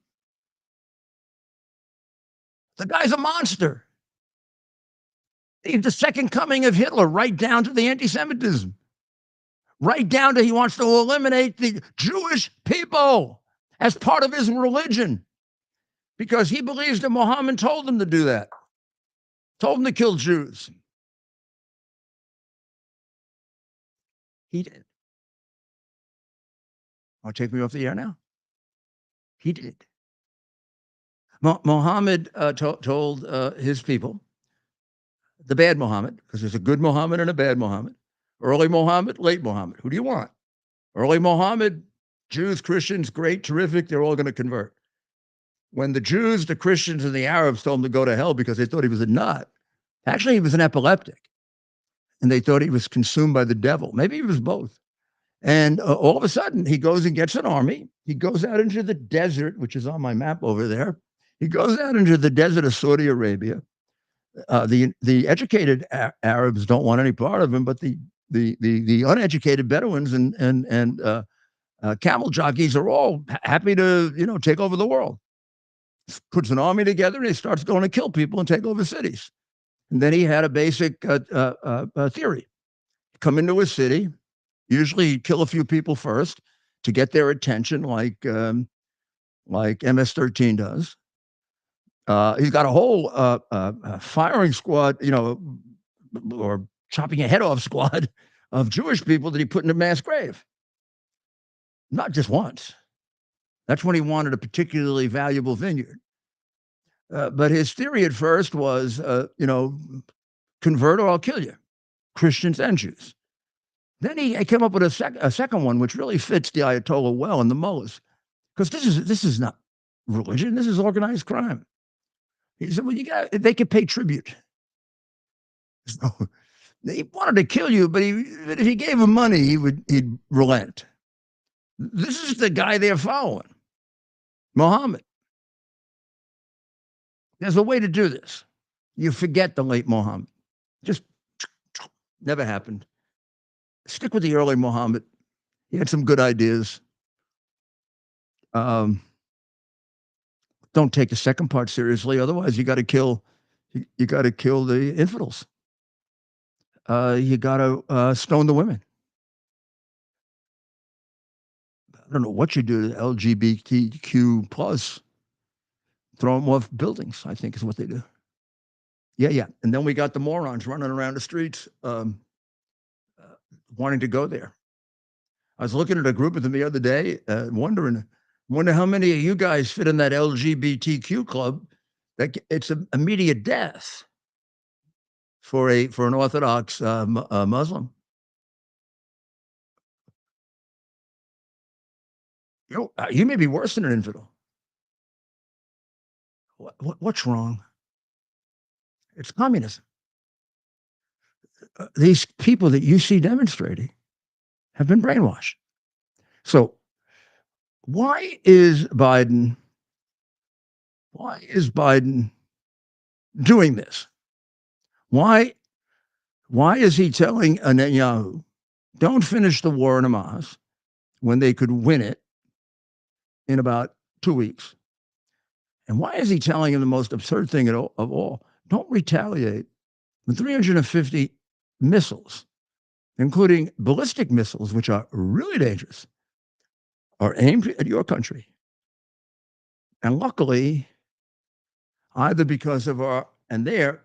The guy's a monster. He's the second coming of Hitler, right down to the anti-Semitism, right down to he wants to eliminate the Jewish people as part of his religion because he believes that Muhammad told him to do that, told him to kill Jews. He did. I'll take me off the air now. He did. Muhammad told his people, the bad Muhammad, because there's a good Muhammad and a bad Muhammad, early Muhammad, late Muhammad. Who do you want? Early Muhammad, Jews, Christians, great, terrific, they're all going to convert. When the Jews, the Christians, and the Arabs told him to go to hell because they thought he was a nut, actually he was an epileptic, and they thought he was consumed by the devil. Maybe he was both. And all of a sudden, he goes and gets an army. He goes out into the desert, which is on my map over there. He goes out into the desert of Saudi Arabia. The educated Arabs don't want any part of him, but the uneducated Bedouins and camel jockeys are all happy to take over the world. Puts an army together and he starts going to kill people and take over cities. And then he had a basic theory: come into a city. Usually, he'd kill a few people first to get their attention, like MS-13 does. He's got a whole firing squad, or chopping a head off squad of Jewish people that he put in a mass grave. Not just once. That's when he wanted a particularly valuable vineyard. But his theory at first was, convert or I'll kill you, Christians and Jews. Then he came up with a second one, which really fits the Ayatollah well and the mullahs, because this is not religion. This is organized crime. He said, well, they could pay tribute. So he wanted to kill you, but if he gave him money, he'd relent. This is the guy they're following, Muhammad. There's a way to do this. You forget the late Muhammad. Just never happened. Stick with the early Muhammad. He had some good ideas. Don't take the second part seriously. Otherwise, you got to kill the infidels. You got to stone the women. I don't know what you do to LGBTQ plus. Throw them off buildings, I think is what they do. Yeah. And then we got the morons running around the streets wanting to go there. I was looking at a group of them the other day, wonder how many of you guys fit in that LGBTQ club. That it's an immediate death for an Orthodox Muslim. You may be worse than an infidel. What's wrong? It's communism. These people that you see demonstrating have been brainwashed. So why is Biden doing this? Why is he telling Netanyahu, don't finish the war in Hamas when they could win it in about 2 weeks? And why is he telling him the most absurd thing of all? Don't retaliate with 350 missiles, including ballistic missiles, which are really dangerous, are aimed at your country. And luckily, either because of our and their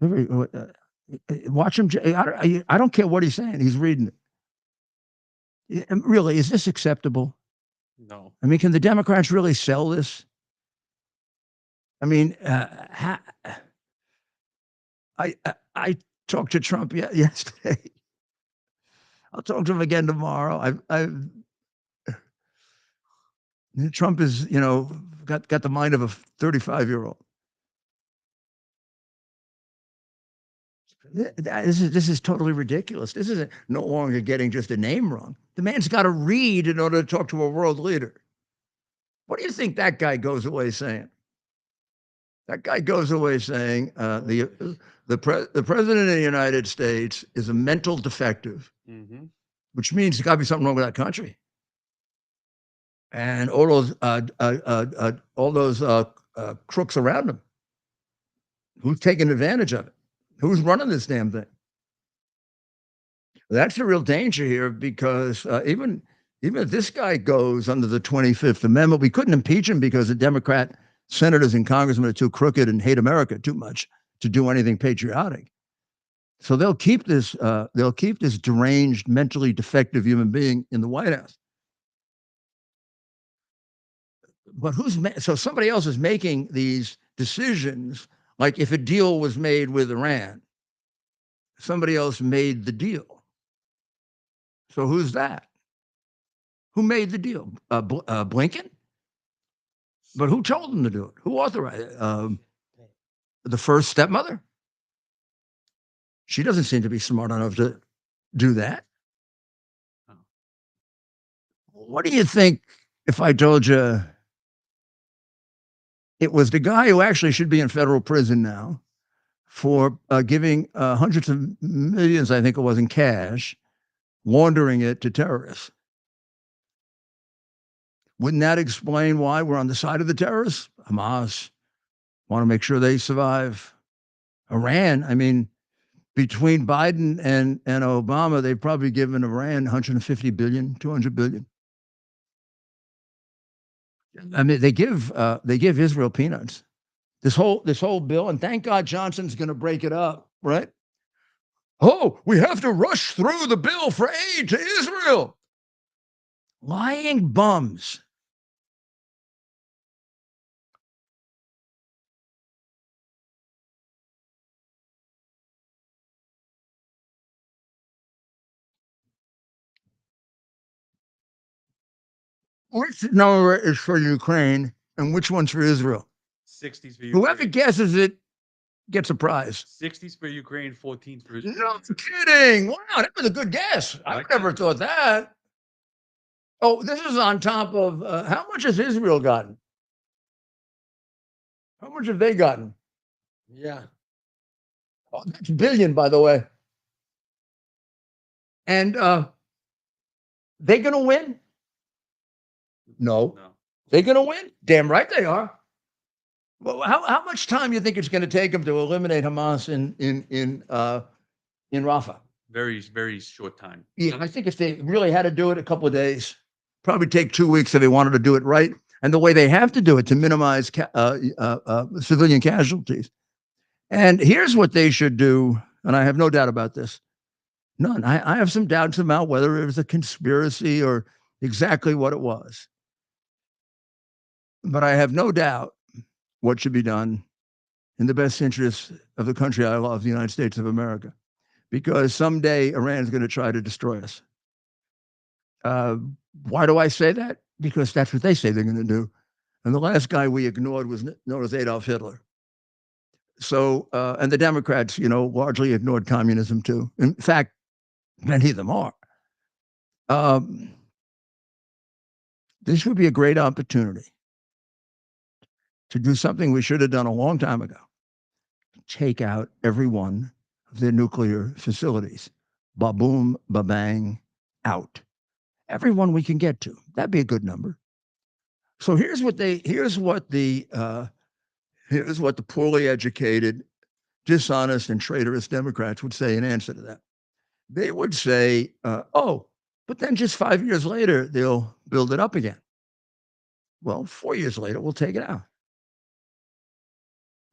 Watch him. I don't care what he's saying. He's reading it. Really, is this acceptable? No. I mean, can the Democrats really sell this? I mean, I talked to Trump yesterday. I'll talk to him again tomorrow. Trump is, got the mind of a 35-year-old. This is totally ridiculous. This isn't no longer getting just a name wrong. The man's got to read in order to talk to a world leader. What do you think that guy goes away saying? That guy goes away saying the president of the United States is a mental defective, which means there's got to be something wrong with that country. And all those crooks around him, who's taking advantage of it? Who's running this damn thing? That's the real danger here, because even if this guy goes under the 25th Amendment, we couldn't impeach him because the Democrat senators and congressmen are too crooked and hate America too much to do anything patriotic. So they'll keep this deranged, mentally defective human being in the White House. But so somebody else is making these decisions. Like if a deal was made with Iran, somebody else made the deal. So who's that? Who made the deal? Blinken? But who told them to do it? Who authorized it? The first stepmother? She doesn't seem to be smart enough to do that. What do you think if I told you it was the guy who actually should be in federal prison now for giving hundreds of millions, I think it was, in cash, laundering it to terrorists? Wouldn't that explain why we're on the side of the terrorists? Hamas want to make sure they survive. Iran, I mean, between Biden and Obama, they've probably given Iran 150 billion, 200 billion. I mean, they give Israel peanuts. This whole bill, and thank God Johnson's going to break it up, right? Oh, we have to rush through the bill for aid to Israel. Lying bums. Which number is for Ukraine and which one's for Israel? 60s for Ukraine. Whoever guesses it gets a prize. 60s for Ukraine, 14 for Israel. No kidding. Wow, that was a good guess. I never thought that. Oh, this is on top of how much has Israel gotten? How much have they gotten? Yeah. Oh, that's billion, by the way. And they going to win? No. They going to win? Damn right they are. Well, how much time do you think it's going to take them to eliminate Hamas in Rafah? Very, very short time. Yeah, I think if they really had to do it, a couple of days, probably take 2 weeks if they wanted to do it right. And the way they have to do it to minimize civilian casualties. And here's what they should do, and I have no doubt about this. None. I have some doubts about whether it was a conspiracy or exactly what it was. But I have no doubt what should be done in the best interest of the country I love, the United States of America, because someday Iran is going to try to destroy us. Why do I say that? Because that's what they say they're going to do. And the last guy we ignored was known as Adolf Hitler. So, and the Democrats, largely ignored communism too. In fact, many of them are. This would be a great opportunity to do something we should have done a long time ago. Take out every one of their nuclear facilities. Ba-boom, ba-bang, out. Every one we can get to. That'd be a good number. So here's what the poorly educated, dishonest, and traitorous Democrats would say in answer to that. They would say, but then just 5 years later, they'll build it up again. Well, 4 years later, we'll take it out.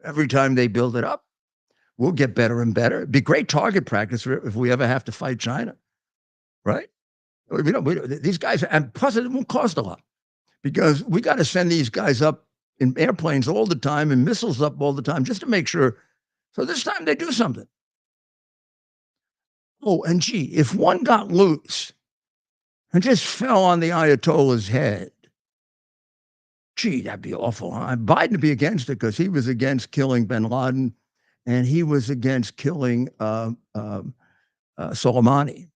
Every time they build it up, We'll get better and better. It'd be great target practice if we ever have to fight China, right? These guys, and plus it won't cost a lot because we got to send these guys up in airplanes all the time and missiles up all the time just to make sure. So this time they do something. Oh, and gee, if one got loose and just fell on the Ayatollah's head, gee, that'd be awful. Huh? Biden would be against it because he was against killing bin Laden and he was against killing Soleimani.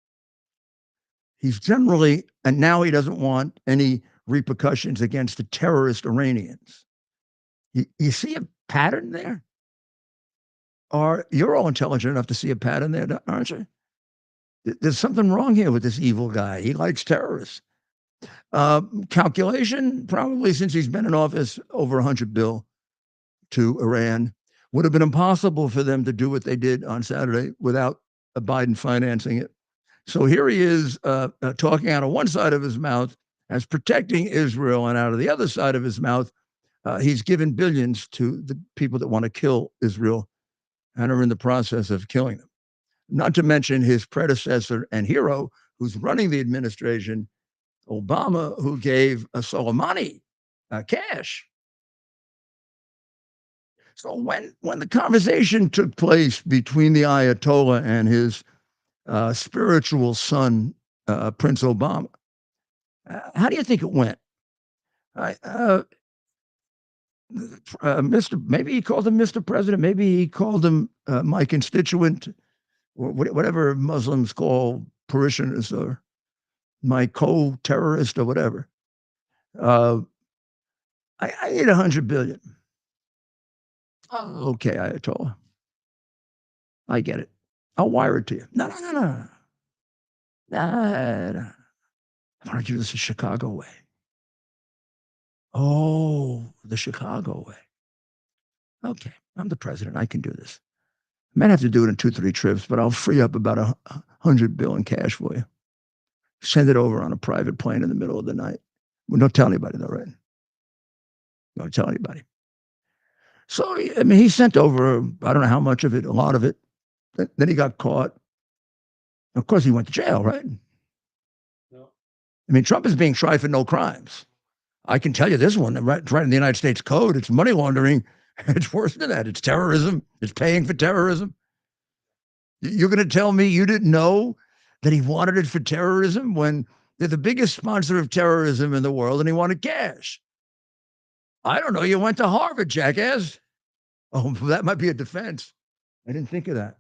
He's generally, and now he doesn't want any repercussions against the terrorist Iranians. You see a pattern there? Or you're all intelligent enough to see a pattern there, aren't you? There's something wrong here with this evil guy. He likes terrorists. Calculation, probably since he's been in office, over 100 bill to Iran. Would have been impossible for them to do what they did on Saturday without Biden financing it. So here he is talking out of one side of his mouth as protecting Israel, and out of the other side of his mouth, he's given billions to the people that want to kill Israel and are in the process of killing them. Not to mention his predecessor and hero, who's running the administration, Obama, who gave Soleimani cash. So when the conversation took place between the Ayatollah and his spiritual son, Prince Obama, how do you think it went? Mr. Maybe he called him Mr. President. Maybe he called him my constituent, or whatever Muslims call parishioners, or my co-terrorist, or whatever. I need 100 billion. Oh, okay, Ayatollah. I get it. I'll wire it to you. No. I want to do this the Chicago way. Oh, the Chicago way. Okay, I'm the president. I can do this. I might have to do it in 2-3 trips, but I'll free up about 100 bill in cash for you. Send it over on a private plane in the middle of the night. Well, don't tell anybody though, right? Don't tell anybody. So, I mean, he sent over, I don't know how much of it, a lot of it. Then he got caught. Of course, he went to jail, right? No. I mean, Trump is being tried for no crimes. I can tell you this one, right in the United States Code, it's money laundering. It's worse than that. It's terrorism. It's paying for terrorism. You're going to tell me you didn't know that he wanted it for terrorism when they're the biggest sponsor of terrorism in the world and he wanted cash? I don't know. You went to Harvard, jackass. Oh, that might be a defense. I didn't think of that.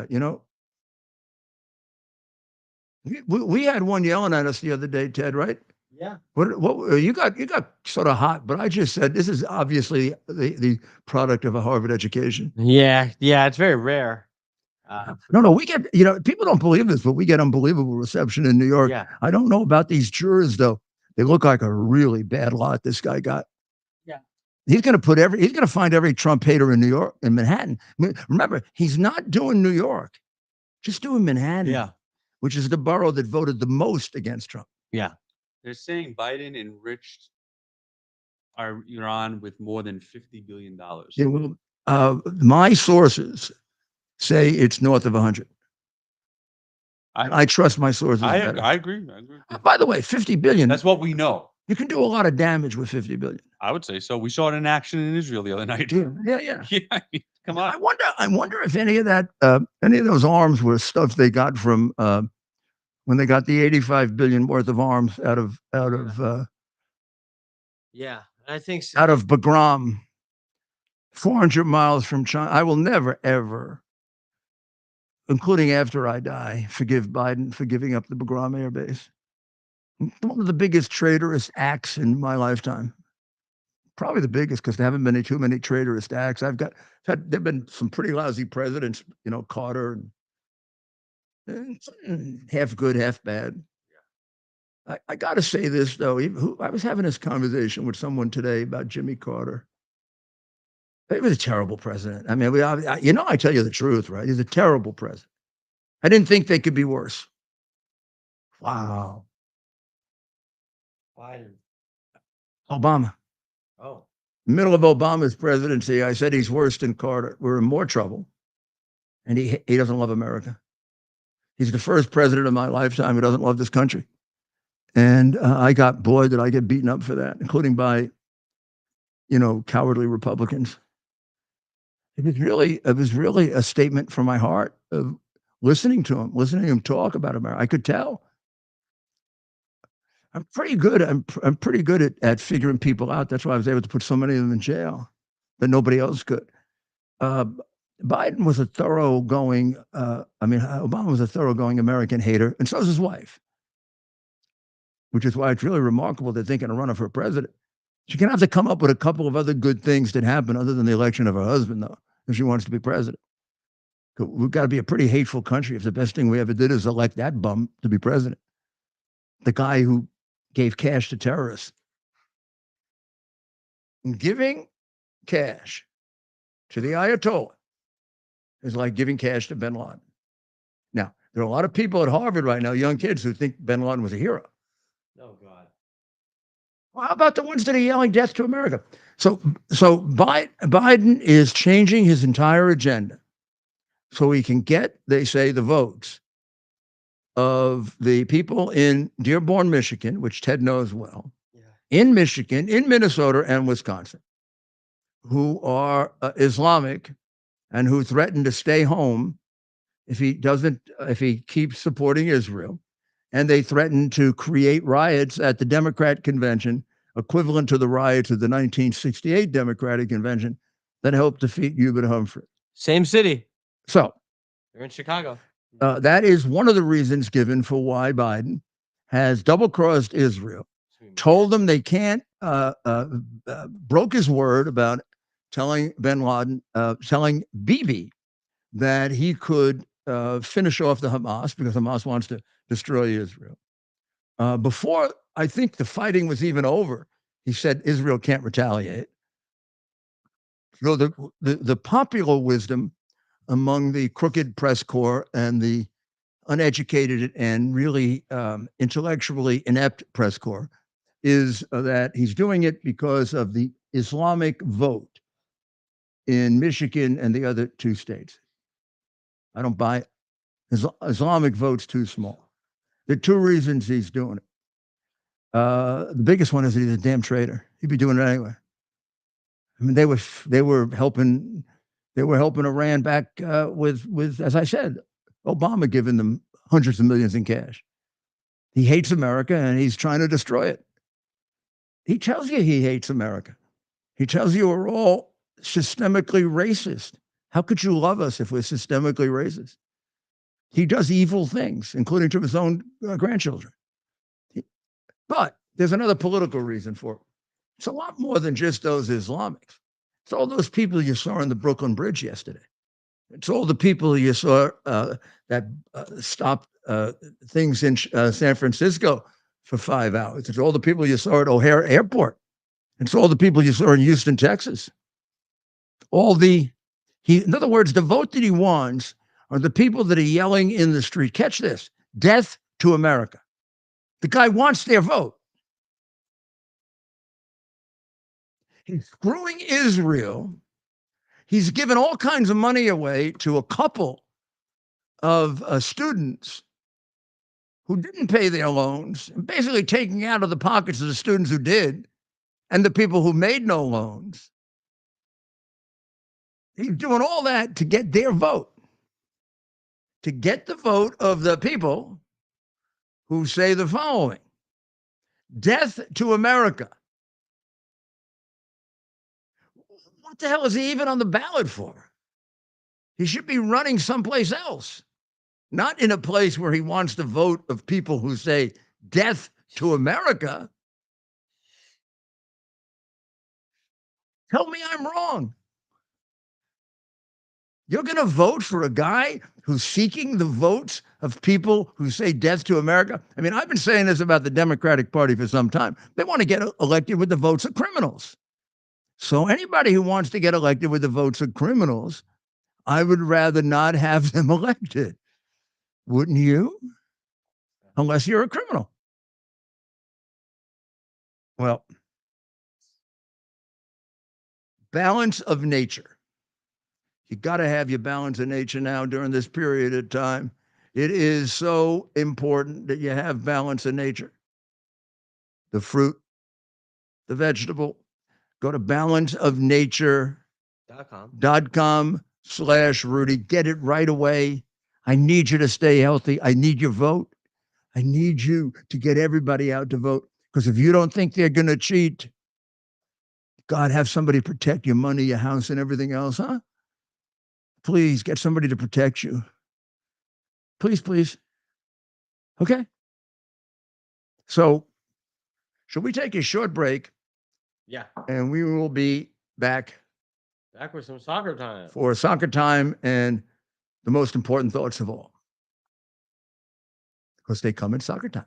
You know. We had one yelling at us the other day, Ted, right? Yeah. What you got sort of hot, but I just said this is obviously the product of a Harvard education. Yeah. It's very rare. No, we get, people don't believe this, but we get unbelievable reception in New York. Yeah. I don't know about these jurors though. They look like a really bad lot this guy got. Yeah. He's going to find every Trump hater in New York, in Manhattan. Remember, he's not doing New York, just doing Manhattan. Yeah. Which is the borough that voted the most against Trump. Yeah. They're saying Biden enriched Iran with more than $50 billion. Yeah, well, my sources say it's north of 100. I trust my sources. I agree. By the way, 50 billion. That's what we know. You can do a lot of damage with 50 billion. I would say so. We saw it in action in Israel the other night. Yeah. Yeah, come on. I wonder if any of that, any of those arms were stuff they got from when they got the 85 billion worth of arms out of Yeah, I think so. out of Bagram, 400 miles from China. I will never ever, including after I die, forgive Biden for giving up the Bagram Air Base. One of the biggest traitorous acts in my lifetime. Probably the biggest because there haven't been too many traitorous acts. There've been some pretty lousy presidents, Carter, and half good, half bad. I got to say this though. I was having this conversation with someone today about Jimmy Carter. He was a terrible president. I mean, I tell you the truth, right? He's a terrible president. I didn't think they could be worse. Wow. Biden. Obama. Oh. Middle of Obama's presidency, I said he's worse than Carter. We're in more trouble. And he doesn't love America. He's the first president of my lifetime who doesn't love this country. And I got, boy, did I get beaten up for that, including by, cowardly Republicans. It was really a statement from my heart of listening to him talk about America. I could tell. I'm pretty good. I'm pretty good at figuring people out. That's why I was able to put so many of them in jail that nobody else could. Biden was a thoroughgoing. Obama was a thoroughgoing American hater, and so is his wife. Which is why it's really remarkable they're thinking of running for president. She's gonna have to come up with a couple of other good things that happen other than the election of her husband, though, if she wants to be president. We've got to be a pretty hateful country if the best thing we ever did is elect that bum to be president. The guy who gave cash to terrorists. And giving cash to the Ayatollah is like giving cash to bin Laden. Now, there are a lot of people at Harvard right now, young kids, who think bin Laden was a hero. Oh, God. Well, how about the ones that are yelling death to America? So Biden is changing his entire agenda so he can get, they say, the votes of the people in Dearborn, Michigan, which Ted knows well, in Michigan, in Minnesota, and Wisconsin, who are Islamic and who threaten to stay home if he keeps supporting Israel. And they threatened to create riots at the Democrat convention, equivalent to the riots of the 1968 Democratic convention that helped defeat Hubert Humphrey. Same city. So They're in Chicago. that is one of the reasons given for why Biden has double-crossed Israel, told them they can't, broke his word about telling bin Laden, telling Bibi that he could finish off the Hamas because Hamas wants to destroy Israel. Before I think the fighting was even over, he said Israel can't retaliate. So the popular wisdom among the crooked press corps and the uneducated and really intellectually inept press corps is that he's doing it because of the Islamic vote in Michigan and the other two states. I don't buy it. Islamic vote's too small. There are two reasons he's doing it. The biggest one is he's a damn traitor. He'd be doing it anyway. I mean, they were helping Iran back with, as I said, Obama giving them hundreds of millions in cash. He hates America and he's trying to destroy it. He tells you he hates America. He tells you we're all systemically racist. How could you love us if we're systemically racist? He does evil things, including to his own grandchildren. But there's another political reason for it. It's a lot more than just those Islamics. It's all those people you saw on the Brooklyn Bridge yesterday. It's all the people you saw that stopped things in San Francisco for 5 hours. It's all the people you saw at O'Hare Airport. It's all the people you saw in Houston, Texas. In other words, the vote that he wants are the people that are yelling in the street. Catch this: death to America. The guy wants their vote. He's screwing Israel. He's given all kinds of money away to a couple of students who didn't pay their loans, and basically taking out of the pockets of the students who did and the people who made no loans. He's doing all that to get their vote, to get the vote of the people who say the following: death to America. What the hell is he even on the ballot for? He should be running someplace else, not in a place where he wants the vote of people who say death to America. Tell me I'm wrong. You're going to vote for a guy who's seeking the votes of people who say death to America? I mean, I've been saying this about the Democratic Party for some time. They want to get elected with the votes of criminals. So anybody who wants to get elected with the votes of criminals, I would rather not have them elected. Wouldn't you? Unless you're a criminal. Well, balance of nature. You got to have your balance of nature now during this period of time. It is so important that you have balance of nature. The fruit, the vegetable. Go to balanceofnature.com/Rudy. Get it right away. I need you to stay healthy. I need your vote. I need you to get everybody out to vote. Because if you don't think they're going to cheat, God, have somebody protect your money, your house, and everything else, huh? Please get somebody to protect you. Please, please. Okay. So, should we take a short break? Yeah. And we will be back Back with some soccer time. for soccer time and the most important thoughts of all. Because they come in soccer time.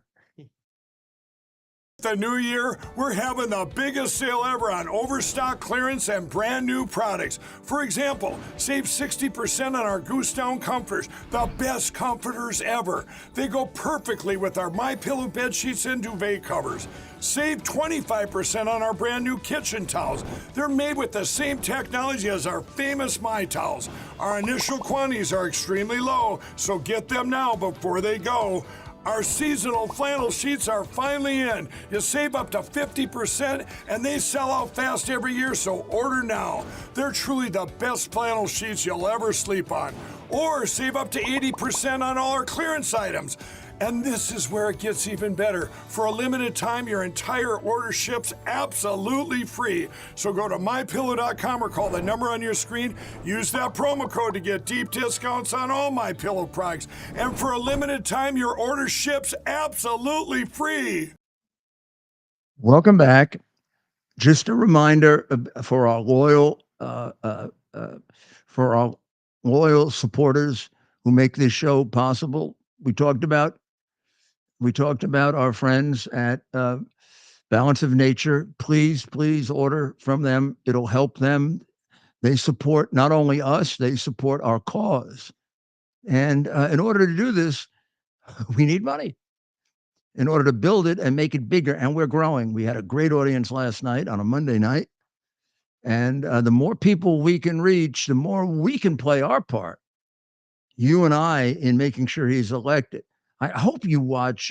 The new year, we're having the biggest sale ever on overstock clearance and brand new products. For example, save 60% on our Goose Down comforters, the best comforters ever. They go perfectly with our MyPillow bed sheets and duvet covers. Save 25% on our brand new kitchen towels. They're made with the same technology as our famous My Towels. Our initial quantities are extremely low, so get them now before they go. Our seasonal flannel sheets are finally in. You save up to 50% and they sell out fast every year, so order now. They're truly the best flannel sheets you'll ever sleep on. Or save up to 80% on all our clearance items. And this is where it gets even better. For a limited time, your entire order ships absolutely free. So go to mypillow.com or call the number on your screen. Use that promo code to get deep discounts on all MyPillow products. And for a limited time, your order ships absolutely free. Welcome back. Just a reminder for our loyal supporters who make this show possible. We talked about our friends at Balance of Nature. Please order from them. It'll help them. They support not only us, they support our cause. And in order to do this, we need money in order to build it and make it bigger. And we're growing. We had a great audience last night on a Monday night. And the more people we can reach, the more we can play our part, you and I, in making sure he's elected. I hope you watch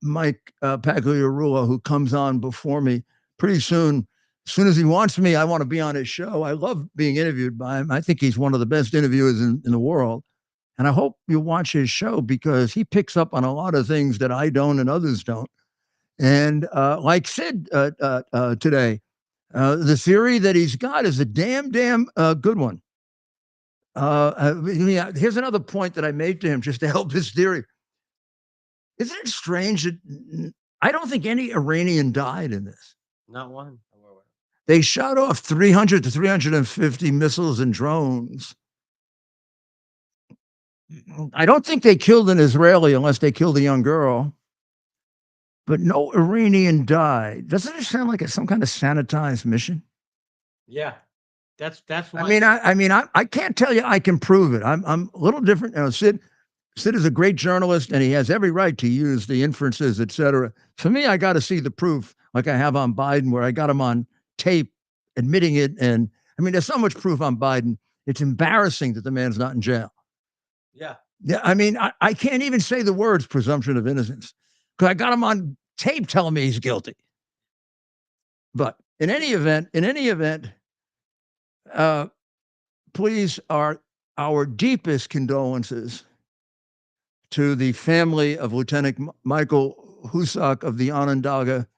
Mike Pagliarulo, who comes on before me pretty soon. As soon as he wants me, I want to be on his show. I love being interviewed by him. I think he's one of the best interviewers in the world. And I hope you watch his show because he picks up on a lot of things that I don't and others don't. And like Sid today, the theory that he's got is a damn good one. Here's another point that I made to him just to help his theory. Isn't it strange that I don't think any Iranian died in this? Not one. They shot off 300 to 350 missiles and drones. I don't think they killed an Israeli unless they killed a young girl. But no Iranian died. Doesn't it sound like it's some kind of sanitized mission? Yeah. That's why. I mean, I can't tell you I can prove it. I'm a little different. You know, Sid is a great journalist, and he has every right to use the inferences, et cetera. For me, I got to see the proof, like I have on Biden, where I got him on tape admitting it. And I mean, there's so much proof on Biden. It's embarrassing that the man's not in jail. Yeah. Yeah. I mean, I can't even say the words presumption of innocence because I got him on tape telling me he's guilty. But in any event, please, our deepest condolences to the family of Lieutenant Michael Husak of the Onondaga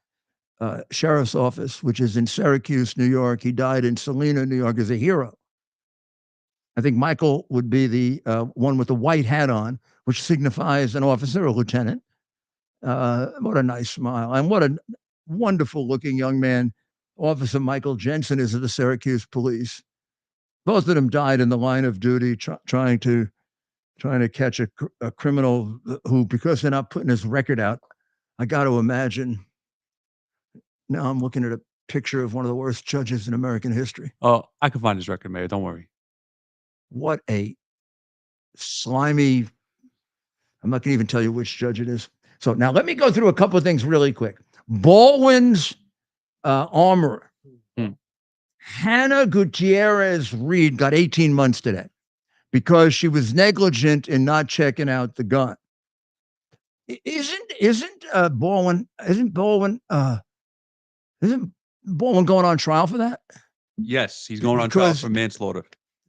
Sheriff's Office, which is in Syracuse, New York. He died in Salina, New York, as a hero. I think Michael would be the one with the white hat on, which signifies an officer, a lieutenant. What a nice smile. And what a wonderful looking young man Officer Michael Jensen is of the Syracuse Police. Both of them died in the line of duty, trying to catch a criminal who, because they're not putting his record out, I got to imagine. Now I'm looking at a picture of one of the worst judges in American history. Oh, I can find his record, Mayor. Don't worry. What a slimy, I'm not going to even tell you which judge it is. So now let me go through a couple of things really quick. Baldwin's armorer Hannah Gutierrez Reed got 18 months today because she was negligent in not checking out the gun. Isn't Baldwin going on trial for that? Yes, he's going on trial Because- for manslaughter.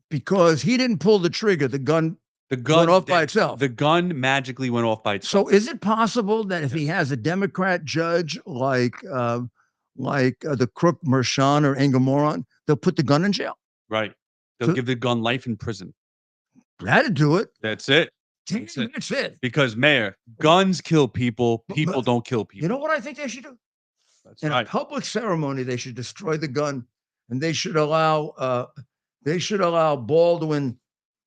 Because he didn't pull the trigger. The gun The gun went off by itself. The gun magically went off by itself. So is it possible that if he has a Democrat judge like the crook Mershon or Engelmoron, they'll put the gun in jail? Right. They'll So- give the gun life in prison. That'd do it. That's it. Damn, That's it. that's it. Because Mayor, guns kill people. But- People don't kill people. You know what I think they should do? That's In a right. public ceremony, they should destroy the gun, and they should allow Baldwin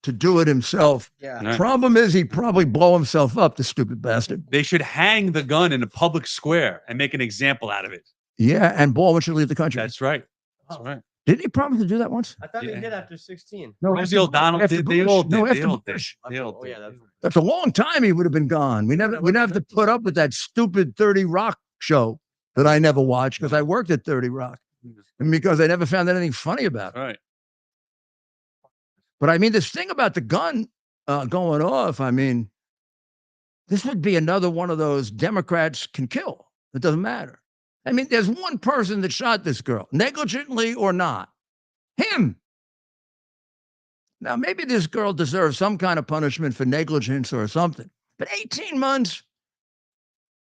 to do it himself. Yeah. Right. Problem is, he'd probably blow himself up, the stupid bastard. They should hang the gun in a public square and make an example out of it. Yeah, and Baldwin should leave the country. That's right. That's right. Didn't he promise to do that once? I thought Yeah. they did after 16. No, Rosie O'Donnell after did. They Bush. all did. No, They after all did. Bush. They all Oh, yeah, did. That's a long time he would have been gone. We'd never have to put up with that stupid 30 Rock show that I never watched because I worked at 30 Rock and because I never found anything funny about it. All right. But I mean, this thing about the gun going off, I mean, this would be another one of those Democrats can kill. It doesn't matter. I mean, there's one person that shot this girl, negligently or not. Him. Now, maybe this girl deserves some kind of punishment for negligence or something. But 18 months,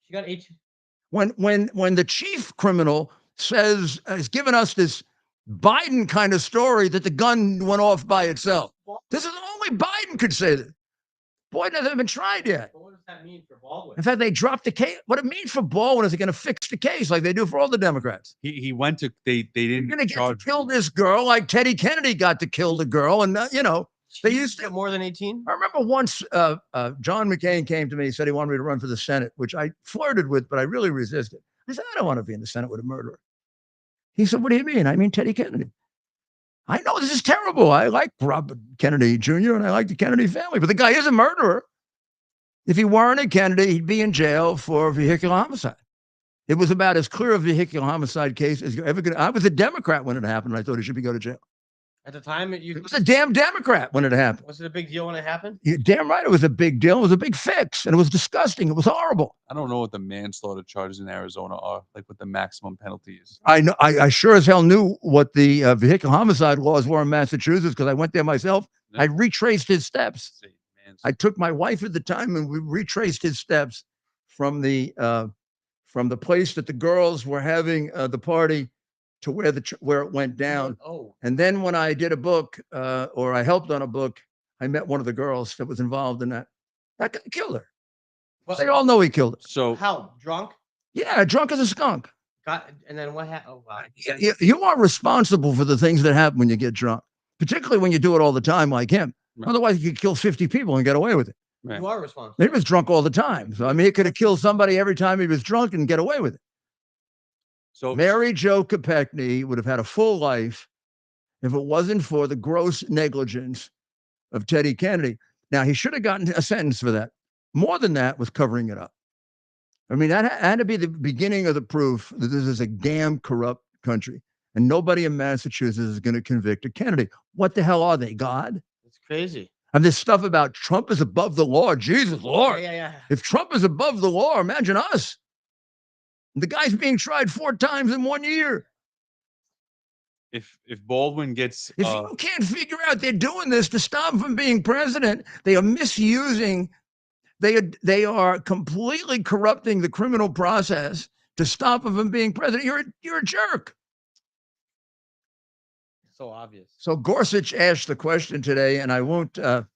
She got 18. when the chief criminal says, has given us this Biden kind of story that the gun went off by itself. This is only Biden could say that. Boy, hasn't been tried yet. But what does that mean for Baldwin? In fact, they dropped the case. What it means for Baldwin is they're going to fix the case like they do for all the Democrats. He went to. They You're didn't going to get to charge. kill this girl like Teddy Kennedy got to kill the girl. And, they used to. get more than 18. I remember once John McCain came to me and said he wanted me to run for the Senate, which I flirted with, but I really resisted. I said, I don't want to be in the Senate with a murderer. He said, what do you mean? I mean Teddy Kennedy. I know this is terrible. I like Robert Kennedy Jr. and I like the Kennedy family, but the guy is a murderer. If he weren't a Kennedy, he'd be in jail for vehicular homicide. It was about as clear a vehicular homicide case as you're ever going to. I was a Democrat when it happened. And I thought he should go to jail. At the time, It was a damn Democrat when it happened. was it a big deal when it happened? You're damn right. It was a big deal. It was a big fix. And it was disgusting. It was horrible. I don't know what the manslaughter charges in Arizona are, like what the maximum penalty is. I know. I sure as hell knew what the vehicular homicide laws were in Massachusetts because I went there myself. I retraced his steps. Say, I took my wife at the time and we retraced his steps from the place that the girls were having the party to where it went down. Oh, And then when I did a book or I helped on a book, I met one of the girls that was involved in that. That guy killed her. well, They all know he killed her. So how drunk? Yeah, drunk as a skunk. And then what happened? Oh, wow. You are responsible for the things that happen when you get drunk, particularly when you do it all the time like him. Right. Otherwise, you could kill 50 people and get away with it. You are responsible. He was drunk all the time. So, I mean, he could have killed somebody every time he was drunk and get away with it. So Mary Jo Kopechne would have had a full life if it wasn't for the gross negligence of Teddy Kennedy. Now, he should have gotten a sentence for that. More than that was covering it up. I mean, that had to be the beginning of the proof that this is a damn corrupt country. And nobody in Massachusetts is going to convict a Kennedy. What the hell are they, God? It's crazy. And this stuff about Trump is above the law. Jesus, Lord. Yeah. If Trump is above the law, imagine us. The guy's being tried 4 times in 1 year. if Baldwin gets If you can't figure out they're doing this to stop him from being president, they are misusing, they are completely corrupting the criminal process to stop him from being president. You're a jerk. So obvious. So Gorsuch asked the question today, and I won't. Well,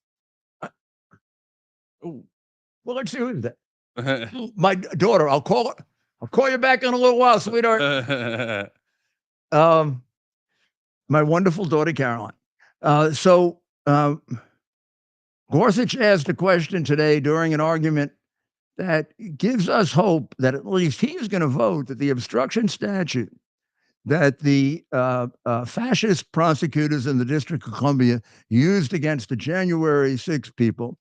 let's see who's that. My daughter. I'll call you back in a little while, sweetheart. My wonderful daughter, Caroline. Gorsuch asked a question today during an argument that gives us hope that at least he's going to vote that the obstruction statute that the fascist prosecutors in the District of Columbia used against the January 6 people,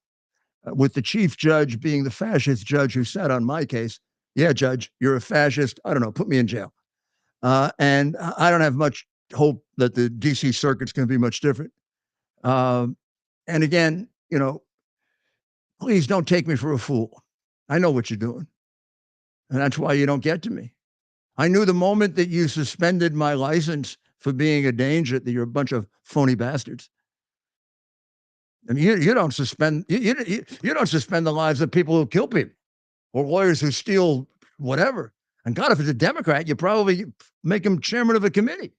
with the chief judge being the fascist judge who sat on my case. Yeah, judge, you're a fascist. I don't know, put me in jail. And I don't have much hope that the DC circuit's going to be much different. And again, please don't take me for a fool. I know what you're doing. And that's why you don't get to me. I knew the moment that you suspended my license for being a danger that you're a bunch of phony bastards. I mean, you don't suspend you don't suspend the lives of people who kill people or lawyers who steal whatever. And God, if it's a Democrat, you probably make him chairman of a committee.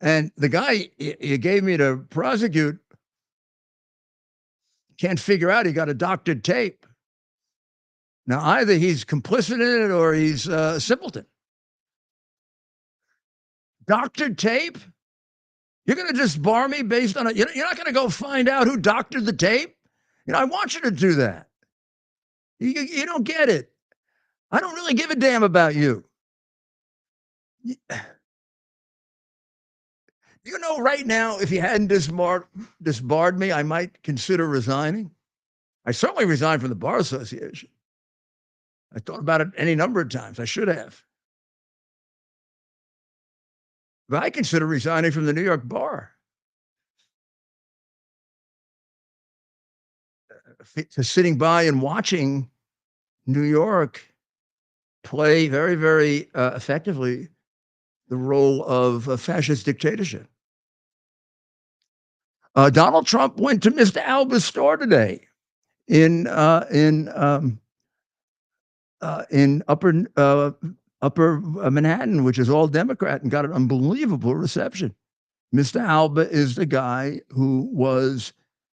And the guy you gave me to prosecute can't figure out he got a doctored tape. Now, either he's complicit in it or he's a simpleton. Doctored tape? You're going to disbar me based on it? You're not going to go find out who doctored the tape? I want you to do that. You don't get it. I don't really give a damn about you. Right now, if you hadn't disbarred me, I might consider resigning. I certainly resigned from the Bar Association. I thought about it any number of times. I should have. But I consider resigning from the New York Bar. Sitting by and watching New York play very, very effectively the role of a fascist dictatorship. Donald Trump went to Mr. Alba's store today in upper Manhattan, which is all Democrat, and got an unbelievable reception. Mr. Alba is the guy who was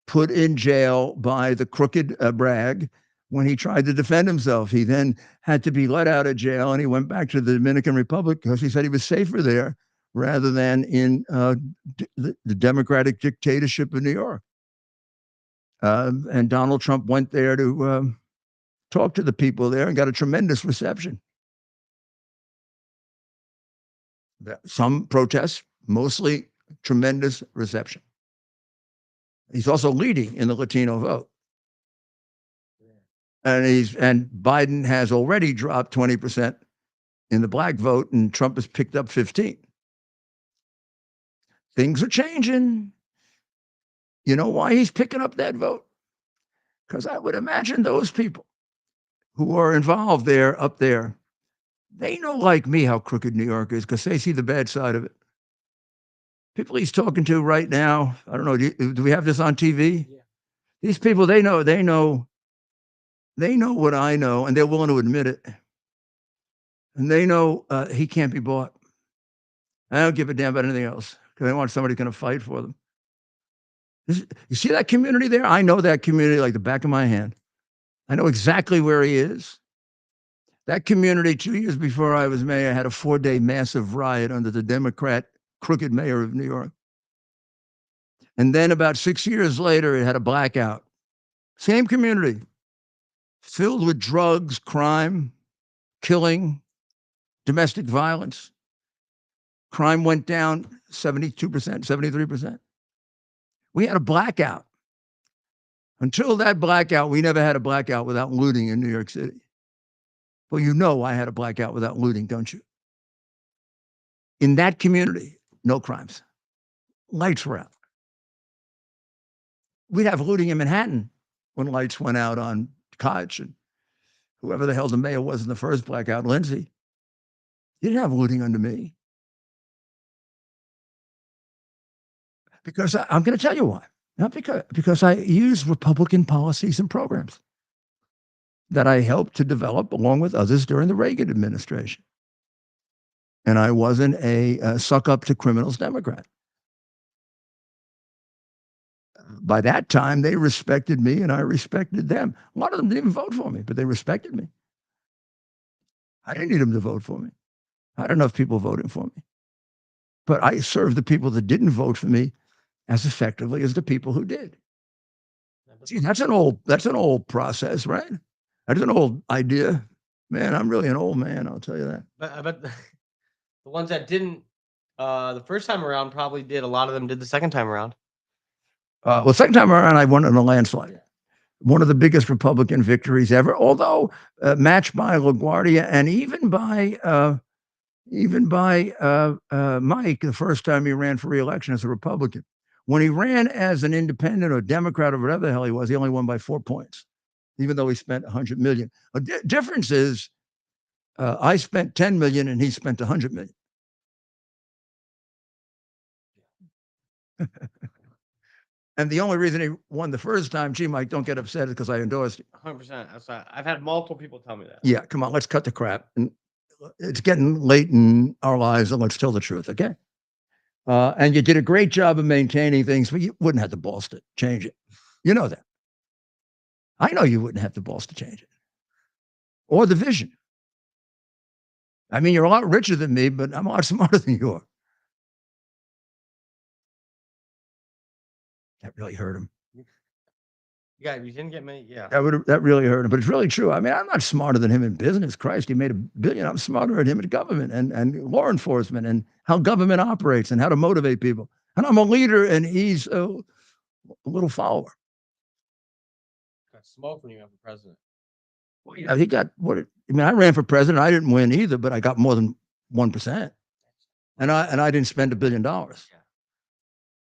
put in jail by the crooked Bragg when he tried to defend himself. He then had to be let out of jail, and he went back to the Dominican Republic because he said he was safer there rather than in the democratic dictatorship of New York. And Donald Trump went there to talk to the people there and got a tremendous reception. Some protests, mostly tremendous reception. He's also leading in the Latino vote. And Biden has already dropped 20% in the black vote, and Trump has picked up 15. Things are changing. You know why he's picking up that vote? Because I would imagine those people who are involved up there, they know like me how crooked New York is because they see the bad side of it. People he's talking to right now, I don't know, do we have this on TV? Yeah. These people, they know what I know, and they're willing to admit it. And they know he can't be bought. I don't give a damn about anything else because they want somebody going to fight for them. You see that community there? I know that community like the back of my hand. I know exactly where he is. That community, 2 years before I was mayor, had a 4-day massive riot under the Democrat crooked mayor of New York. And then about 6 years later, it had a blackout. Same community, filled with drugs, crime, killing, domestic violence. Crime went down 72%, 73%. We had a blackout. Until that blackout, we never had a blackout without looting in New York City. Well, I had a blackout without looting, don't you? In that community, no crimes. Lights were out. We'd have looting in Manhattan when lights went out on Koch and whoever the hell the mayor was in the first blackout, Lindsay. You didn't have looting under me. Because I'm going to tell you why. Not because I use Republican policies and programs that I helped to develop along with others during the Reagan administration. And I wasn't a suck up to criminals Democrat. By that time, they respected me and I respected them. A lot of them didn't even vote for me, but they respected me. I didn't need them to vote for me. I had enough people voting for me. But I served the people that didn't vote for me as effectively as the people who did. See, that's an old process, right? That's an old idea. Man, I'm really an old man, I'll tell you that. But the ones that didn't the first time around probably did. A lot of them did the second time around. Well, second time around, I won in a landslide. One of the biggest Republican victories ever, although matched by LaGuardia and even by even by Mike the first time he ran for re-election as a Republican. When he ran as an independent or Democrat or whatever the hell he was, he only won by 4 points, even though he spent 100 million. A difference is I spent 10 million and he spent 100 million. And the only reason he won the first time, gee, Mike, don't get upset, is because I endorsed him. 100%. I've had multiple people tell me that. Yeah, come on, let's cut the crap. And it's getting late in our lives, and let's tell the truth, okay? And you did a great job of maintaining things, but you wouldn't have the balls to change it. You know that. I know you wouldn't have the balls to change it. Or the vision. I mean, you're a lot richer than me, but I'm a lot smarter than you are. That really hurt him. Yeah, you didn't get many. Yeah. That really hurt him, but it's really true. I mean, I'm not smarter than him in business. Christ, he made $1 billion. I'm smarter than him in government and law enforcement and how government operates and how to motivate people. And I'm a leader, and he's a little follower. Got smoke when you ran for president. Well, yeah, he got what? I mean, I ran for president. I didn't win either, but I got more than 1%, and I didn't spend $1 billion. Yeah.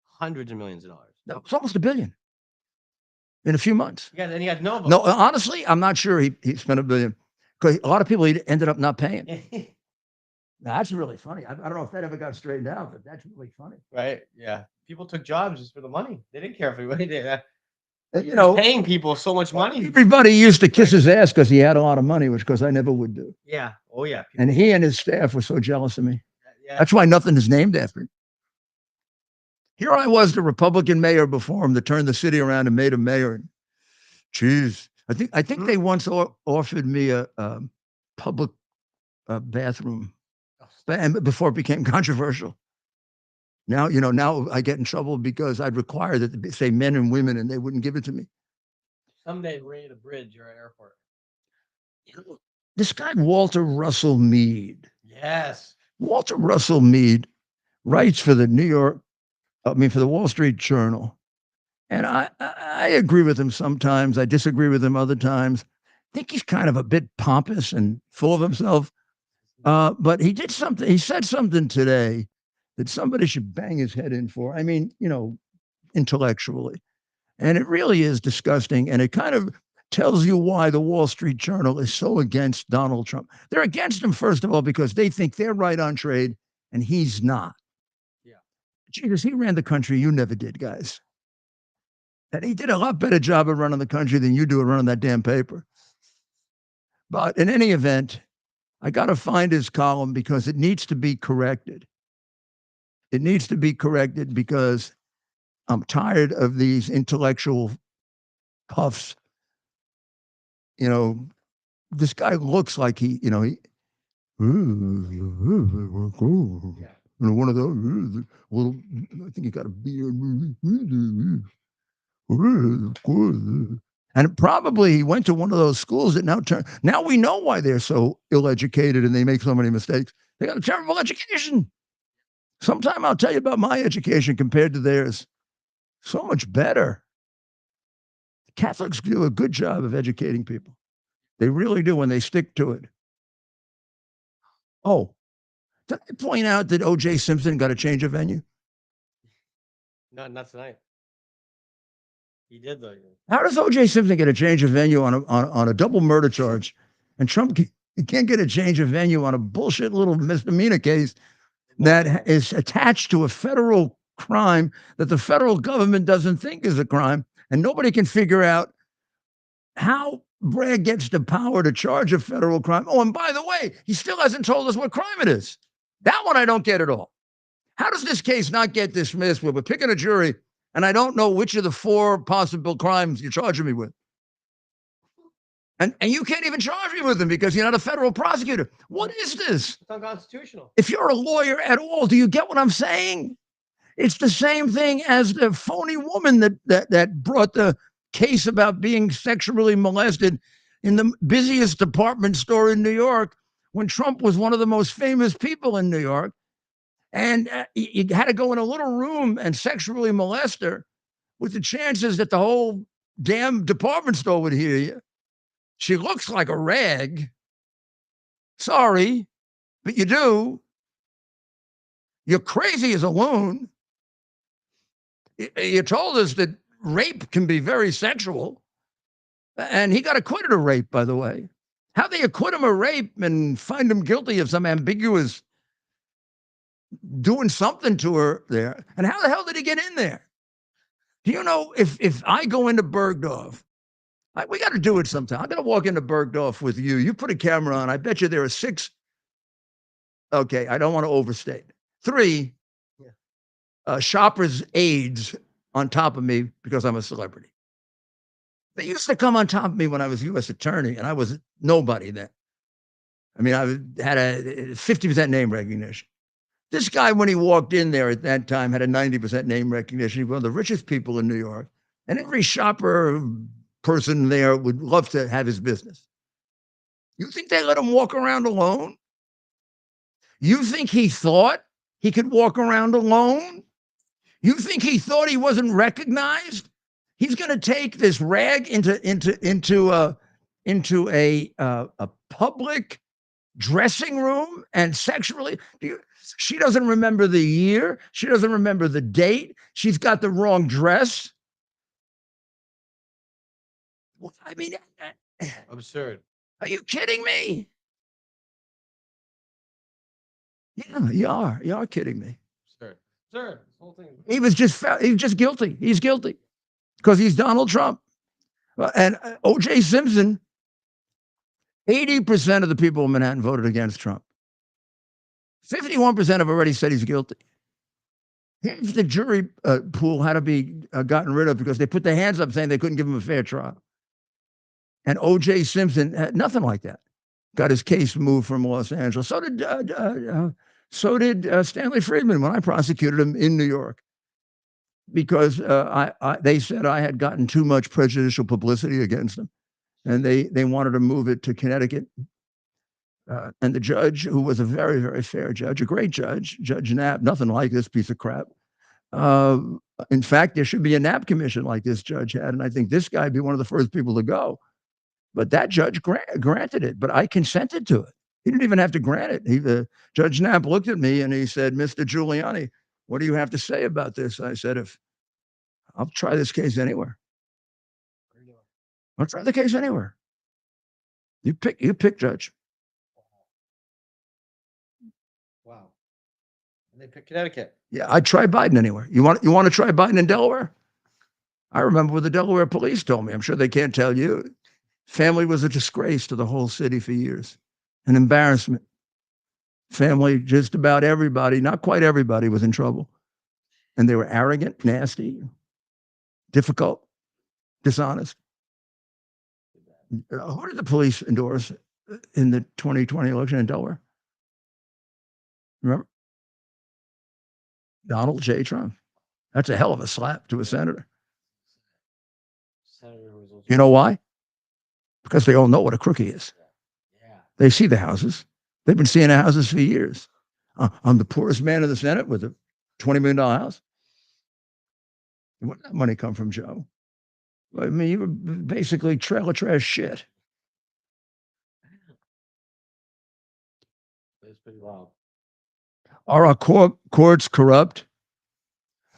Hundreds of millions of dollars. No, it's almost $1 billion in a few months. Yeah, then he had no vote. No, honestly, I'm not sure he spent $1 billion, because a lot of people he ended up not paying. Now, that's really funny. I don't know if that ever got straightened out, but that's really funny. Right? Yeah. People took jobs just for the money. They didn't care if anybody did. You know, paying people so much money. everybody used to kiss his ass because he had a lot of money, which because I never would do. Yeah. Oh yeah. And he and his staff were so jealous of me. Yeah. That's why nothing is named after him. Here I was, the Republican mayor before him, that turned the city around and made him mayor. And, geez, I think they once offered me a public bathroom, and before it became controversial. Now, now I get in trouble because I'd require that they say men and women, and they wouldn't give it to me. Someday raid a bridge or an airport. This guy, Walter Russell Mead. Yes. Walter Russell Mead writes for the for the Wall Street Journal. And I agree with him sometimes. I disagree with him other times. I think he's kind of a bit pompous and full of himself. But he did something. He said something today that somebody should bang his head in for. I mean, intellectually. And it really is disgusting. And it kind of tells you why the Wall Street Journal is so against Donald Trump. They're against him, first of all, because they think they're right on trade and he's not. Yeah. Jesus, he ran the country. You never did, guys. And he did a lot better job of running the country than you do at running that damn paper. But in any event, I got to find his column because it needs to be corrected. It needs to be corrected because I'm tired of these intellectual puffs. This guy looks like one of those. Well, I think he got a beard. And probably he went to one of those schools that now we know why they're so ill-educated and they make so many mistakes. They got a terrible education. Sometime I'll tell you about my education compared to theirs. So much better. Catholics do a good job of educating people. They really do when they stick to it. Oh, did I point out that O.J. Simpson got a change of venue? Not tonight. He did though. How does O.J. Simpson get a change of venue on a double murder charge, and Trump can't get a change of venue on a bullshit little misdemeanor case that is attached to a federal crime that the federal government doesn't think is a crime, and nobody can figure out how Bragg gets the power to charge a federal crime. Oh, and by the way, he still hasn't told us what crime it is. That one I don't get at all. How does this case not get dismissed where we're picking a jury and I don't know which of the 4 possible crimes you're charging me with? And you can't even charge me with them because you're not a federal prosecutor. What is this? It's unconstitutional. If you're a lawyer at all, do you get what I'm saying? It's the same thing as the phony woman that brought the case about being sexually molested in the busiest department store in New York when Trump was one of the most famous people in New York. And you had to go in a little room and sexually molest her with the chances that the whole damn department store would hear you. She looks like a rag. Sorry, but you do. You're crazy as a loon. You told us that rape can be very sexual. And he got acquitted of rape, by the way. How they acquit him of rape and find him guilty of some ambiguous doing something to her there. And how the hell did he get in there? Do you know if I go into Bergdorf, we got to do it sometime. I'm going to walk into Bergdorf with you. You put a camera on. I bet you there are 6. Okay, I don't want to overstate. 3 shoppers' aides on top of me because I'm a celebrity. They used to come on top of me when I was U.S. attorney, and I was nobody then. I mean, I had a 50% name recognition. This guy, when he walked in there at that time, had a 90% name recognition. He was one of the richest people in New York. And every shopper person there would love to have his business. You think they let him walk around alone? You think he thought he could walk around alone? You think he thought he wasn't recognized? He's going to take this rag into a public dressing room and sexually. She doesn't remember the year. She doesn't remember the date. She's got the wrong dress. I mean, Absurd. are you kidding me? Yeah, you are. You are kidding me. Absurd. Absurd. This whole thing. He was just guilty. He's guilty because he's Donald Trump. And O.J. Simpson, 80% of the people in Manhattan voted against Trump. 51% have already said he's guilty. Half the jury pool had to be gotten rid of because they put their hands up saying they couldn't give him a fair trial. And O.J. Simpson had nothing like that. Got his case moved from Los Angeles. So did Stanley Friedman when I prosecuted him in New York, because they said I had gotten too much prejudicial publicity against him, and they wanted to move it to Connecticut. And the judge, who was a very, very fair judge, a great judge, Judge Knapp, nothing like this piece of crap. In fact, there should be a Knapp commission like this judge had, and I think this guy would be one of the first people to go. But that judge granted it, but I consented to it. He didn't even have to grant it. Judge Knapp looked at me and he said, "Mr. Giuliani, what do you have to say about this?" I said, I'll try this case anywhere. I'll try the case anywhere. You pick, Judge. Wow. And they picked Connecticut. Yeah, I'd try Biden anywhere. You want to try Biden in Delaware? I remember what the Delaware police told me. I'm sure they can't tell you. Family was a disgrace to the whole city for years, an embarrassment. Family, just about everybody, not quite everybody, was in trouble. And they were arrogant, nasty, difficult, dishonest. Who did the police endorse in the 2020 election in Delaware? Remember? Donald J. Trump. That's a hell of a slap to a senator. You know why? Because they all know what a crook he is. Yeah. They see the houses. They've been seeing the houses for years. I'm the poorest man in the Senate with a $20 million house. Where did that money come from, Joe? I mean, you were basically trailer trash shit. It's pretty wild. Are our courts corrupt?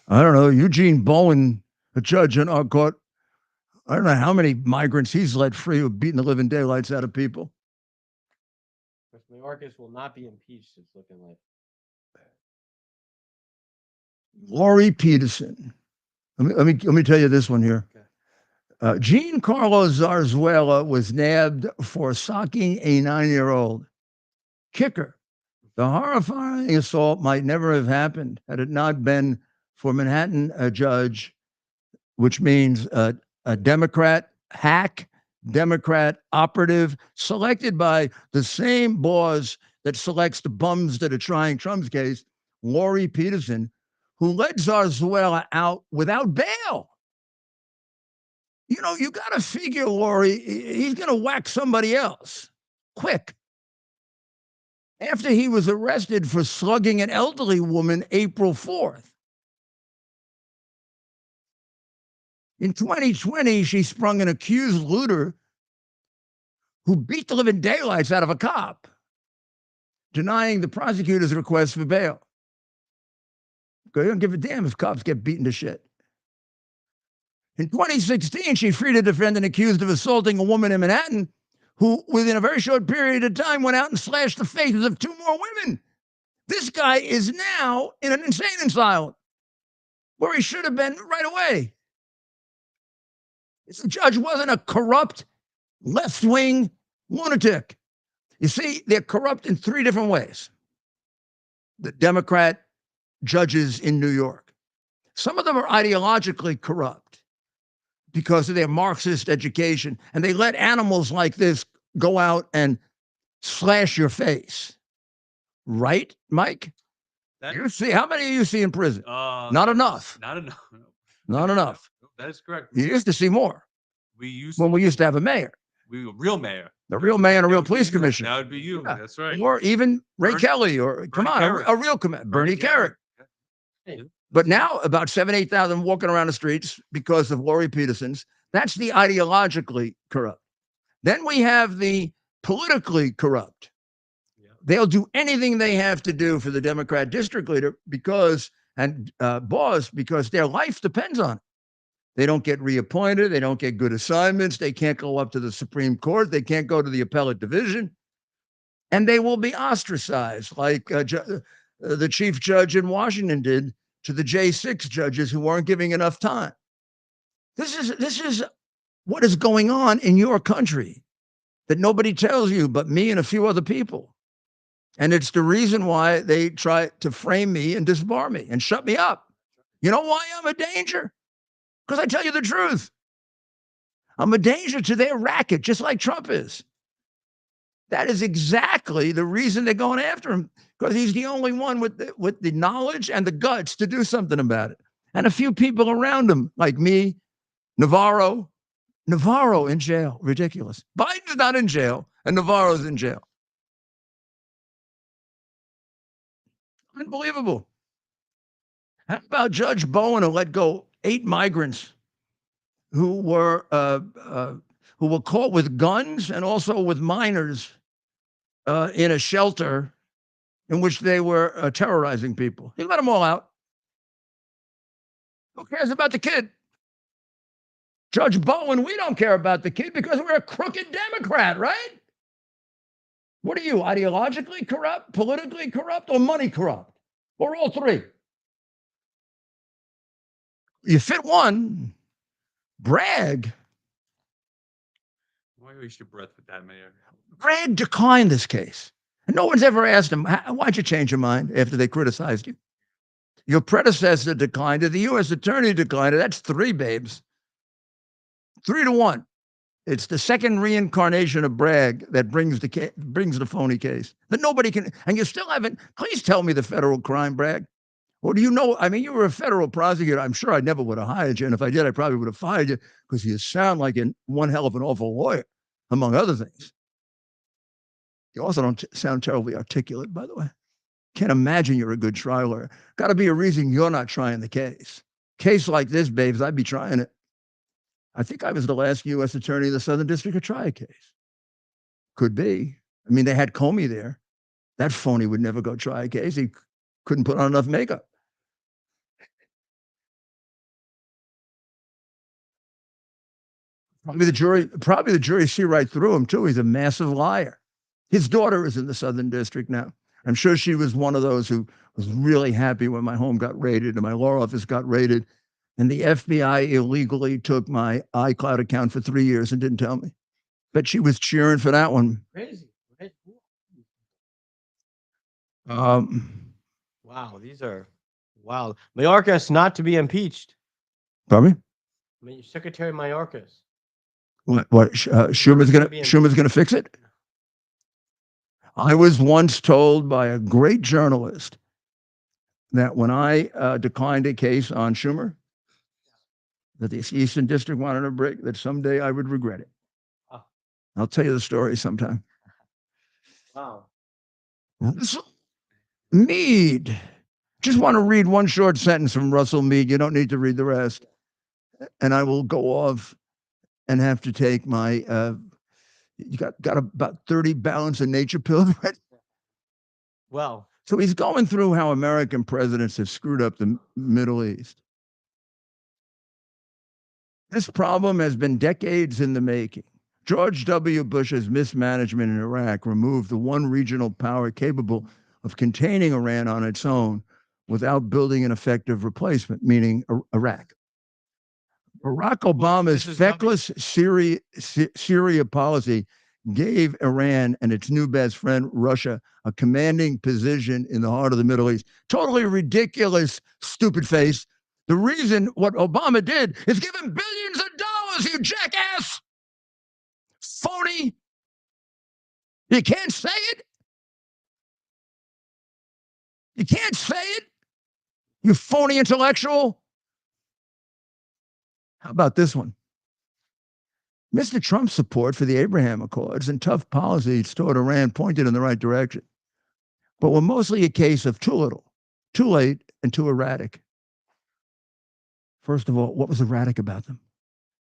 I don't know. Eugene Bowen, a judge in our court, I don't know how many migrants he's let free who beating the living daylights out of people. Mayorkas will not be impeached, it's looking like. Lori Peterson. Let me tell you this one here. Okay. Giancarlo Zarzuela was nabbed for socking a 9-year-old. Kicker. The horrifying assault might never have happened had it not been for Manhattan judge, which means a Democrat hack, Democrat operative, selected by the same boss that selects the bums that are trying Trump's case, Lori Peterson, who let Zarzuela out without bail. You know, you got to figure, Lori, he's going to whack somebody else quick. After he was arrested for slugging an elderly woman April 4th. In 2020, she sprung an accused looter who beat the living daylights out of a cop, denying the prosecutor's request for bail. They don't give a damn if cops get beaten to shit. In 2016, she freed a defendant accused of assaulting a woman in Manhattan who, within a very short period of time, went out and slashed the faces of 2 more women. This guy is now in an insane asylum where he should have been right away. The judge wasn't a corrupt, left-wing lunatic. You see, they're corrupt in 3 different ways. The Democrat judges in New York. Some of them are ideologically corrupt because of their Marxist education, and they let animals like this go out and slash your face. Right, Mike? You see, how many of you see in prison? Not enough. Not enough. Not enough. That is correct. You used to see more We used when we used to have a mayor, we were real mayor. a real mayor and a That real would be police you. commissioner. That would be you. Yeah. That's right. Or even Ray Bernie- Kelly, or come on, Carrick. a real commander, Bernie Carrick. But now about 7,000-8,000 walking around the streets because of Lori Peterson's. That's the ideologically corrupt. Then we have the politically corrupt. Yeah. They'll do anything they have to do for the Democrat district leader because their life depends on it. They don't get reappointed. They don't get good assignments. They can't go up to the Supreme Court. They can't go to the appellate division. And they will be ostracized like the chief judge in Washington did to the J6 judges who weren't giving enough time. This is what is going on in your country that nobody tells you but me and a few other people. And it's the reason why they try to frame me and disbar me and shut me up. You know why I'm a danger? Because I tell you the truth. I'm a danger to their racket, just like Trump is. That is exactly the reason they're going after him, because he's the only one with the knowledge and the guts to do something about it. And a few people around him, like me, Navarro in jail. Ridiculous. Biden's not in jail, and Navarro's in jail. Unbelievable. How about Judge Bowen, who let go 8 migrants who were caught with guns and also with minors in a shelter in which they were terrorizing people? He let them all out. Who cares about the kid? Judge Bowen, we don't care about the kid because we're a crooked Democrat, right? What are you, ideologically corrupt, politically corrupt, or money corrupt? Or all 3? You fit one. Bragg. Why waste your breath with that, Mayor? Bragg declined this case. And no one's ever asked him, why'd you change your mind after they criticized you? Your predecessor declined it. The U.S. attorney declined it. That's 3, babes. 3-1. It's the second reincarnation of Bragg that brings the phony case that nobody can. And you still haven't. Please tell me the federal crime, Bragg. Or do you know? I mean, you were a federal prosecutor. I'm sure I never would have hired you. And if I did, I probably would have fired you because you sound like one hell of an awful lawyer, among other things. You also don't sound terribly articulate, by the way. Can't imagine you're a good trial lawyer. Got to be a reason you're not trying the case. Case like this, babes, I'd be trying it. I think I was the last U.S. attorney in the Southern District to try a case. Could be. I mean, they had Comey there. That phony would never go try a case. He couldn't put on enough makeup. Probably the jury see right through him, too. He's a massive liar. His daughter is in the Southern District now. I'm sure she was one of those who was really happy when my home got raided and my law office got raided. And the FBI illegally took my iCloud account for 3 years and didn't tell me. But she was cheering for that one. Crazy. Right? Wow, these are wild. Mayorkas not to be impeached. pardon me? Secretary Mayorkas. What Schumer's gonna fix it? I was once told by a great journalist that when I declined a case on Schumer, that the Eastern District wanted a break, that someday I would regret it. Oh. I'll tell you the story sometime. Wow. Mead. Just want to read one short sentence from Russell Mead. You don't need to read the rest. And I will go off and have to take my, you got about 30 balance of nature pills, right? Well, So he's going through how American presidents have screwed up the Middle East. This problem has been decades in the making. George W. Bush's mismanagement in Iraq removed the one regional power capable of containing Iran on its own without building an effective replacement, meaning Iraq. Barack Obama's feckless Syria policy gave Iran and its new best friend, Russia, a commanding position in the heart of the Middle East. Totally ridiculous, stupid face. The reason what Obama did is give him billions of dollars, you jackass. Phony. You can't say it. You can't say it. You phony intellectual. How about this one? Mr. Trump's support for the Abraham Accords and tough policies toward Iran pointed in the right direction, but were mostly a case of too little, too late, and too erratic. First of all, what was erratic about them?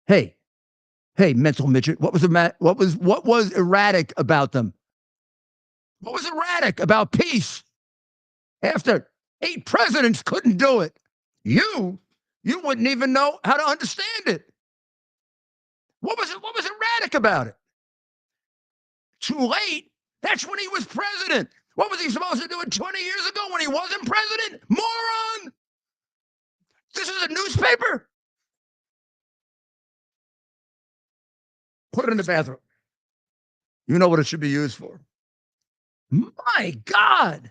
Hey, mental midget, what was erratic about them? What was erratic about peace? After 8 presidents couldn't do it, you wouldn't even know how to understand it. What was erratic about it? Too late? That's when he was president. What was he supposed to do it 20 years ago when he wasn't president? Moron! This is a newspaper? Put it in the bathroom. You know what it should be used for. My God!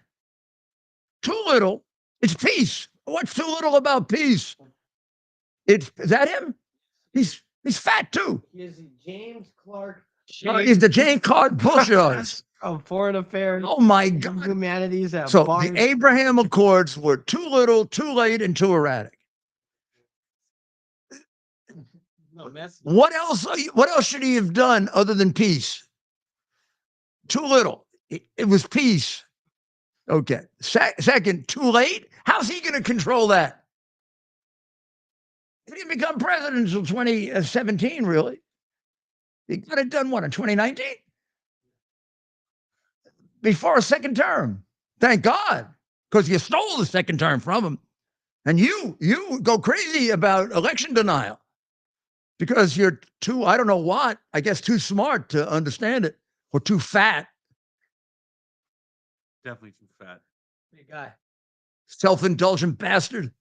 Too little. It's peace. What's too little about peace? Is that him? He's fat too. He is James Clark. He's the James Clark Bush of Foreign Affairs. Oh my God! Humanities. So the Abraham Accords were too little, too late, and too erratic. No, what else? What else should he have done other than peace? Too little. It was peace. Okay. Second, too late. How's he going to control that? He didn't become president until 2017, really. He got it done, what, in 2019? Before a second term. Thank God, because you stole the second term from him. And you go crazy about election denial because you're too, I don't know what, I guess too smart to understand it, or too fat. Definitely too fat. Big guy. Self-indulgent bastard.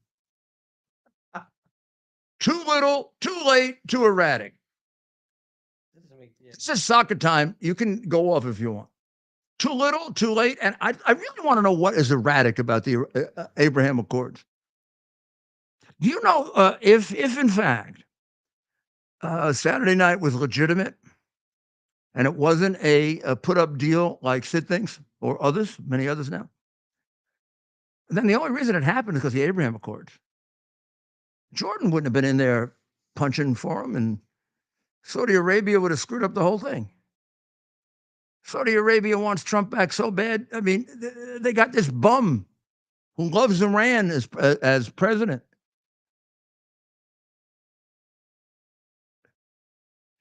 Too little, too late, too erratic. It's just soccer time. You can go off if you want. Too little, too late. And I really want to know what is erratic about the Abraham Accords. Do you know if in fact Saturday night was legitimate and it wasn't a put-up deal like Sid thinks or others, many others now, then the only reason it happened is because the Abraham Accords. Jordan wouldn't have been in there punching for him, and Saudi Arabia would have screwed up the whole thing. Saudi Arabia wants Trump back so bad. I mean, they got this bum who loves Iran as president.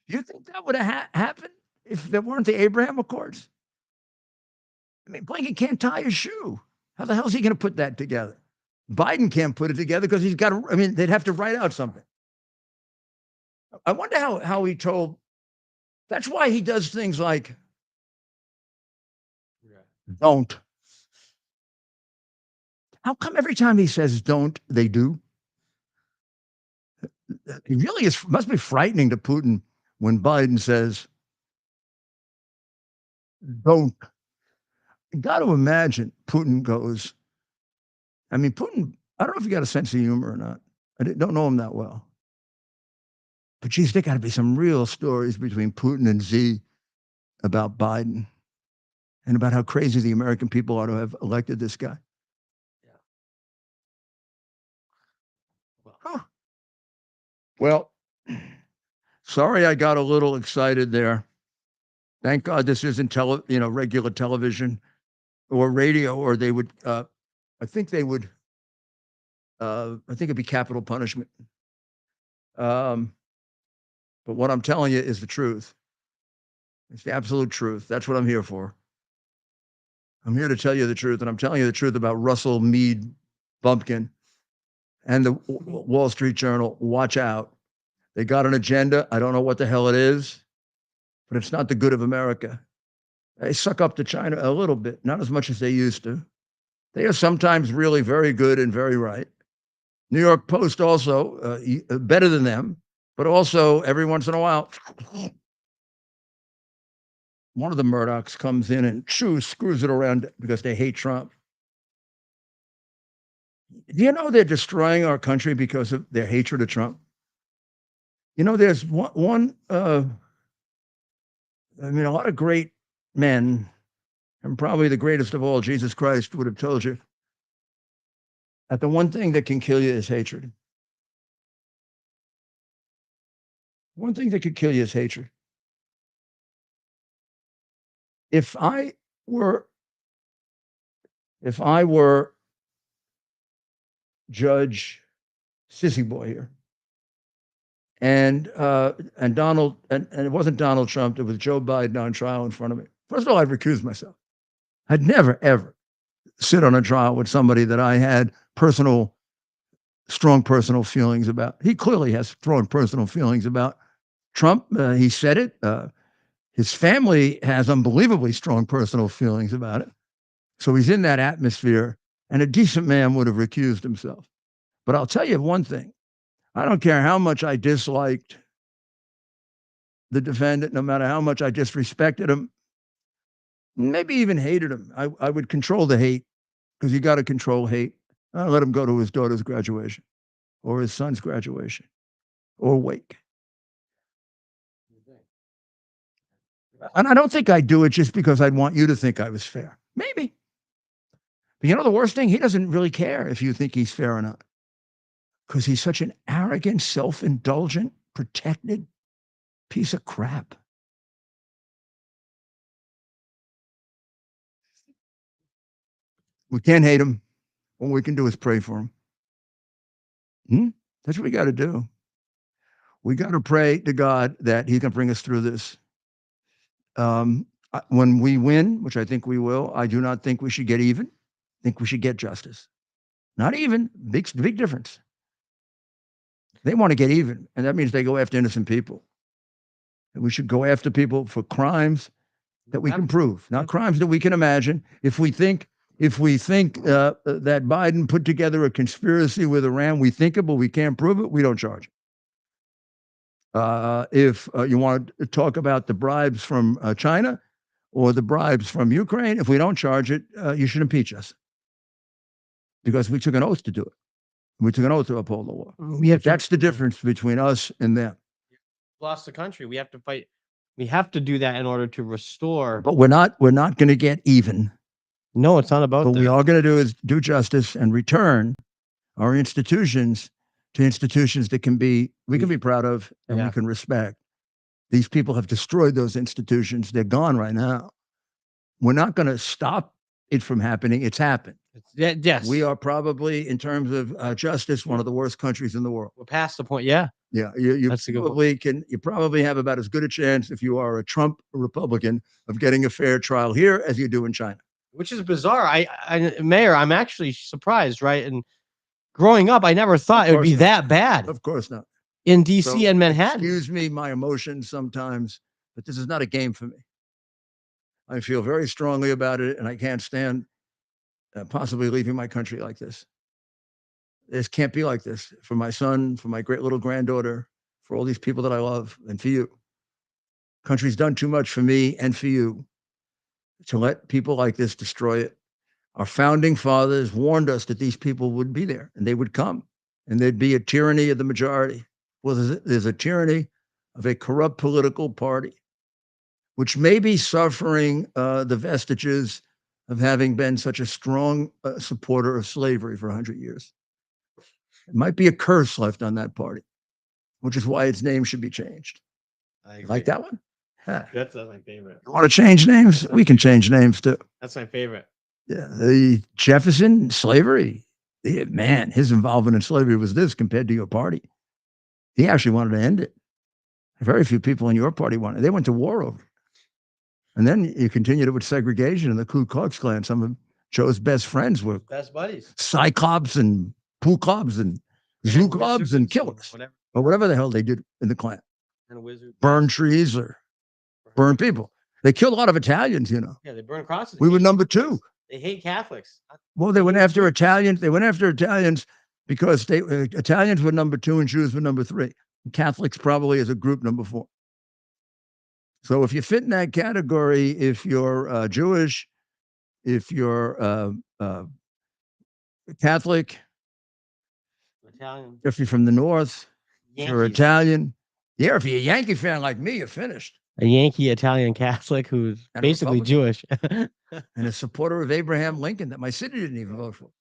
Do you think that would have happened if there weren't the Abraham Accords? I mean, Blinken can't tie his shoe. How the hell is he going to put that together? Biden can't put it together because he's got to, I mean, they'd have to write out something. I wonder how he told, that's why he does things like, don't. How come every time he says don't, they do? It really must be frightening to Putin when Biden says, don't. You got to imagine Putin goes, I mean, Putin, I don't know if he got a sense of humor or not. I don't know him that well. But geez, there got to be some real stories between Putin and Xi about Biden and about how crazy the American people ought to have elected this guy. Yeah. Huh. Well, sorry I got a little excited there. Thank God this isn't regular television or radio, or they would, I think it'd be capital punishment. But what I'm telling you is the truth. It's the absolute truth. That's what I'm here for. I'm here to tell you the truth, and I'm telling you the truth about Russell Mead Bumpkin and the Wall Street Journal. Watch out. They got an agenda. I don't know what the hell it is, but it's not the good of America. They suck up to China a little bit, not as much as they used to. They are sometimes really very good and very right. New York Post also better than them, but also every once in a while, one of the Murdochs comes in and screws it around because they hate Trump. Do you know they're destroying our country because of their hatred of Trump? You know, there's a lot of great men, and probably the greatest of all, Jesus Christ, would have told you that the one thing that can kill you is hatred. One thing that could kill you is hatred. If I were Judge Sissy Boy here, and Donald, and it wasn't Donald Trump, it was Joe Biden on trial in front of me. First of all, I'd recuse myself. I'd never, ever sit on a trial with somebody that I had strong personal feelings about. He clearly has strong personal feelings about Trump. He said it. His family has unbelievably strong personal feelings about it. So he's in that atmosphere, and a decent man would have recused himself. But I'll tell you one thing. I don't care how much I disliked the defendant, no matter how much I disrespected him, maybe even hated him. I would control the hate, because you got to control hate. I'll let him go to his daughter's graduation or his son's graduation or wake. And I don't think I'd do it just because I'd want you to think I was fair. Maybe. But you know the worst thing? He doesn't really care if you think he's fair or not, because he's such an arrogant, self-indulgent, protected piece of crap. We can't hate him. All we can do is pray for him. That's what we got to do. We got to pray to God that he can bring us through this. When we win, which I think we will, I do not think we should get even. I think we should get justice. Not even. Big difference. They want to get even, and that means they go after innocent people. And we should go after people for crimes that we can prove, not crimes that we can imagine. If we think that Biden put together a conspiracy with Iran, we think it, but we can't prove it, we don't charge it. If you want to talk about the bribes from China or the bribes from Ukraine, if we don't charge it, you should impeach us, because we took an oath to do it. We took an oath to uphold the law. That's the difference between us and them. Lost the country. We have to fight. We have to do that in order to restore. But we're not going to get even. No, it's not about What that. we are going to do is do justice and return our institutions to institutions that we can be proud of and we can respect. These people have destroyed those institutions. They're gone right now. We're not going to stop it from happening. It's happened. Yes. We are probably, in terms of justice, one of the worst countries in the world. We're past the point. Yeah. Yeah, you That's a good you probably have about as good a chance, if you are a Trump Republican, of getting a fair trial here as you do in China. Which is bizarre. Mayor, I'm actually surprised, right? And growing up, I never thought it would be that bad. Of course not. In DC and Manhattan. Excuse me, my emotions sometimes, but this is not a game for me. I feel very strongly about it, and I can't stand possibly leaving my country like this. This can't be like this for my son, for my great little granddaughter, for all these people that I love, and for you. Country's done too much for me and for you to let people like this destroy it. Our founding fathers warned us that these people would be there and they would come, and there'd be a tyranny of the majority. Well, there's a tyranny of a corrupt political party, which may be suffering the vestiges of having been such a strong supporter of slavery for 100 years. It might be a curse left on that party, which is why its name should be changed. I Like that one? Huh. That's my favorite. You want to change names? We can change names too. That's my favorite. Yeah, the Jefferson, slavery. Man, his involvement in slavery was this compared to your party. He actually wanted to end it. Very few people in your party wanted it. They went to war over it. And then you continued it with segregation in the Ku Klux Klan. Some of Joe's best friends were Best buddies. Cyclops and Pooh Clubs and Zoo Clubs and killers, or whatever the hell they did in the Klan. And a wizard. Burn trees or burn people. They killed a lot of Italians, you know. Yeah, they burn crosses. We were number 2. They hate Catholics. Well, they went after Italians. They went after Italians because Italians were number 2 and Jews were number 3. Catholics probably as a group number 4. So if you fit in that category, if you're Jewish, if you're Catholic, Italian. if you're from the North, if you're Yankees. Italian, yeah, if you're a Yankee fan like me, you're finished. A Yankee Italian Catholic who's And a basically Jewish. And a supporter of Abraham Lincoln that my city didn't even vote for.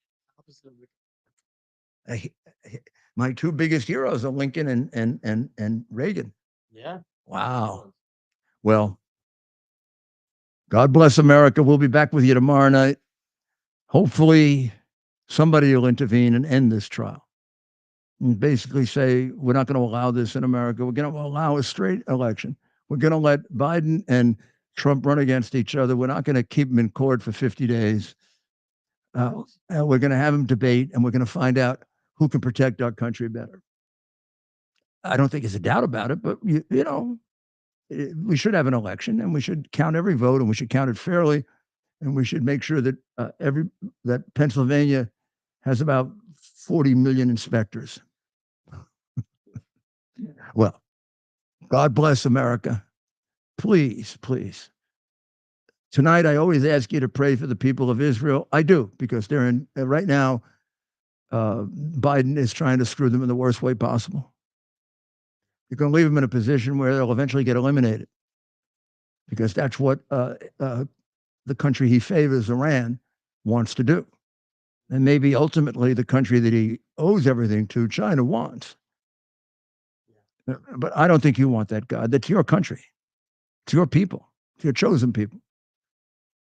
My 2 biggest heroes are Lincoln and Reagan. Yeah. Wow. Well, God bless America. We'll be back with you tomorrow night. Hopefully, somebody will intervene and end this trial. And basically say, we're not going to allow this in America. We're going to allow a straight election. We're going to let Biden and Trump run against each other. We're not going to keep them in court for 50 days. And we're going to have them debate, and we're going to find out who can protect our country better. I don't think there's a doubt about it, but you know, we should have an election, and we should count every vote, and we should count it fairly, and we should make sure that that Pennsylvania has about 40 million inspectors. Well, God bless America. Please, please. Tonight, I always ask you to pray for the people of Israel. I do, because they're in, right now, Biden is trying to screw them in the worst way possible. You're going to leave them in a position where they'll eventually get eliminated, because that's what the country he favors, Iran, wants to do. And maybe ultimately the country that he owes everything to, China, wants. But I don't think you want that, God. That's your country. It's your people. It's your chosen people.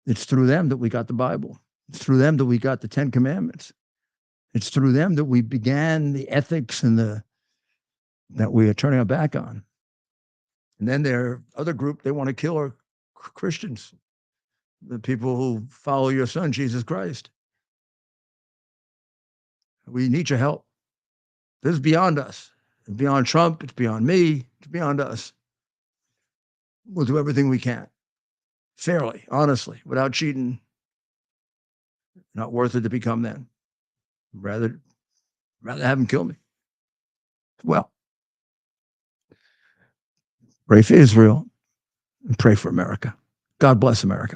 It's through them that we got the Bible. It's through them that we got the 10 Commandments. It's through them that we began the ethics and that we are turning our back on. And then their other group, they want to kill our Christians, the people who follow your son, Jesus Christ. We need your help. This is beyond us. It's beyond Trump. It's beyond me. It's beyond us. We'll do everything we can. Fairly, honestly, without cheating. Not worth it to become them. Rather have them kill me. Well, pray for Israel and pray for America. God bless America.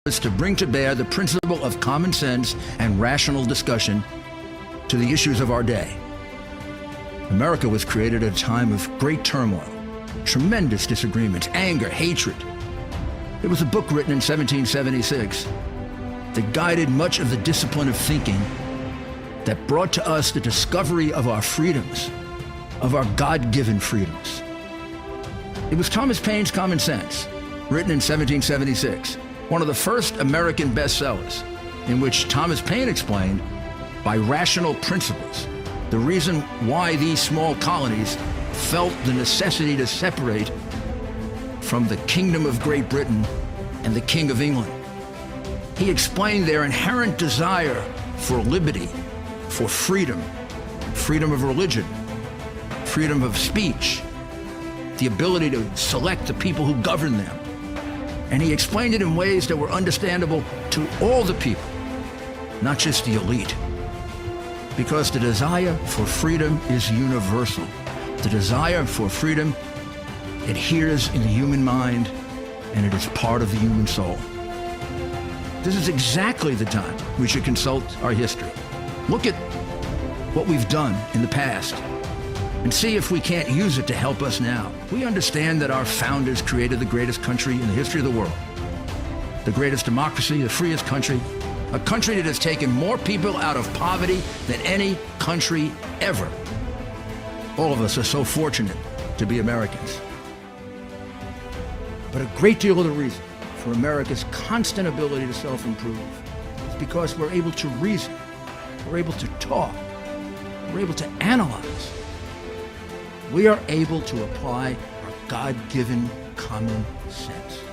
Is to bring to bear the principle of common sense and rational discussion to the issues of our day. America was created at a time of great turmoil, tremendous disagreements, anger, hatred. There was a book written in 1776 that guided much of the discipline of thinking that brought to us the discovery of our freedoms, of our God-given freedoms. It was Thomas Paine's Common Sense, written in 1776, one of the first American bestsellers, in which Thomas Paine explained, by rational principles, the reason why these small colonies felt the necessity to separate from the Kingdom of Great Britain and the King of England. He explained their inherent desire for liberty, for freedom, freedom of religion, freedom of speech, the ability to select the people who govern them. And he explained it in ways that were understandable to all the people, not just the elite. Because the desire for freedom is universal. The desire for freedom adheres in the human mind, and it is part of the human soul. This is exactly the time we should consult our history. Look at what we've done in the past and see if we can't use it to help us now. We understand that our founders created the greatest country in the history of the world, the greatest democracy, the freest country, a country that has taken more people out of poverty than any country ever. All of us are so fortunate to be Americans. But a great deal of the reason for America's constant ability to self-improve is because we're able to reason, we're able to talk, we're able to analyze. We are able to apply our God-given common sense.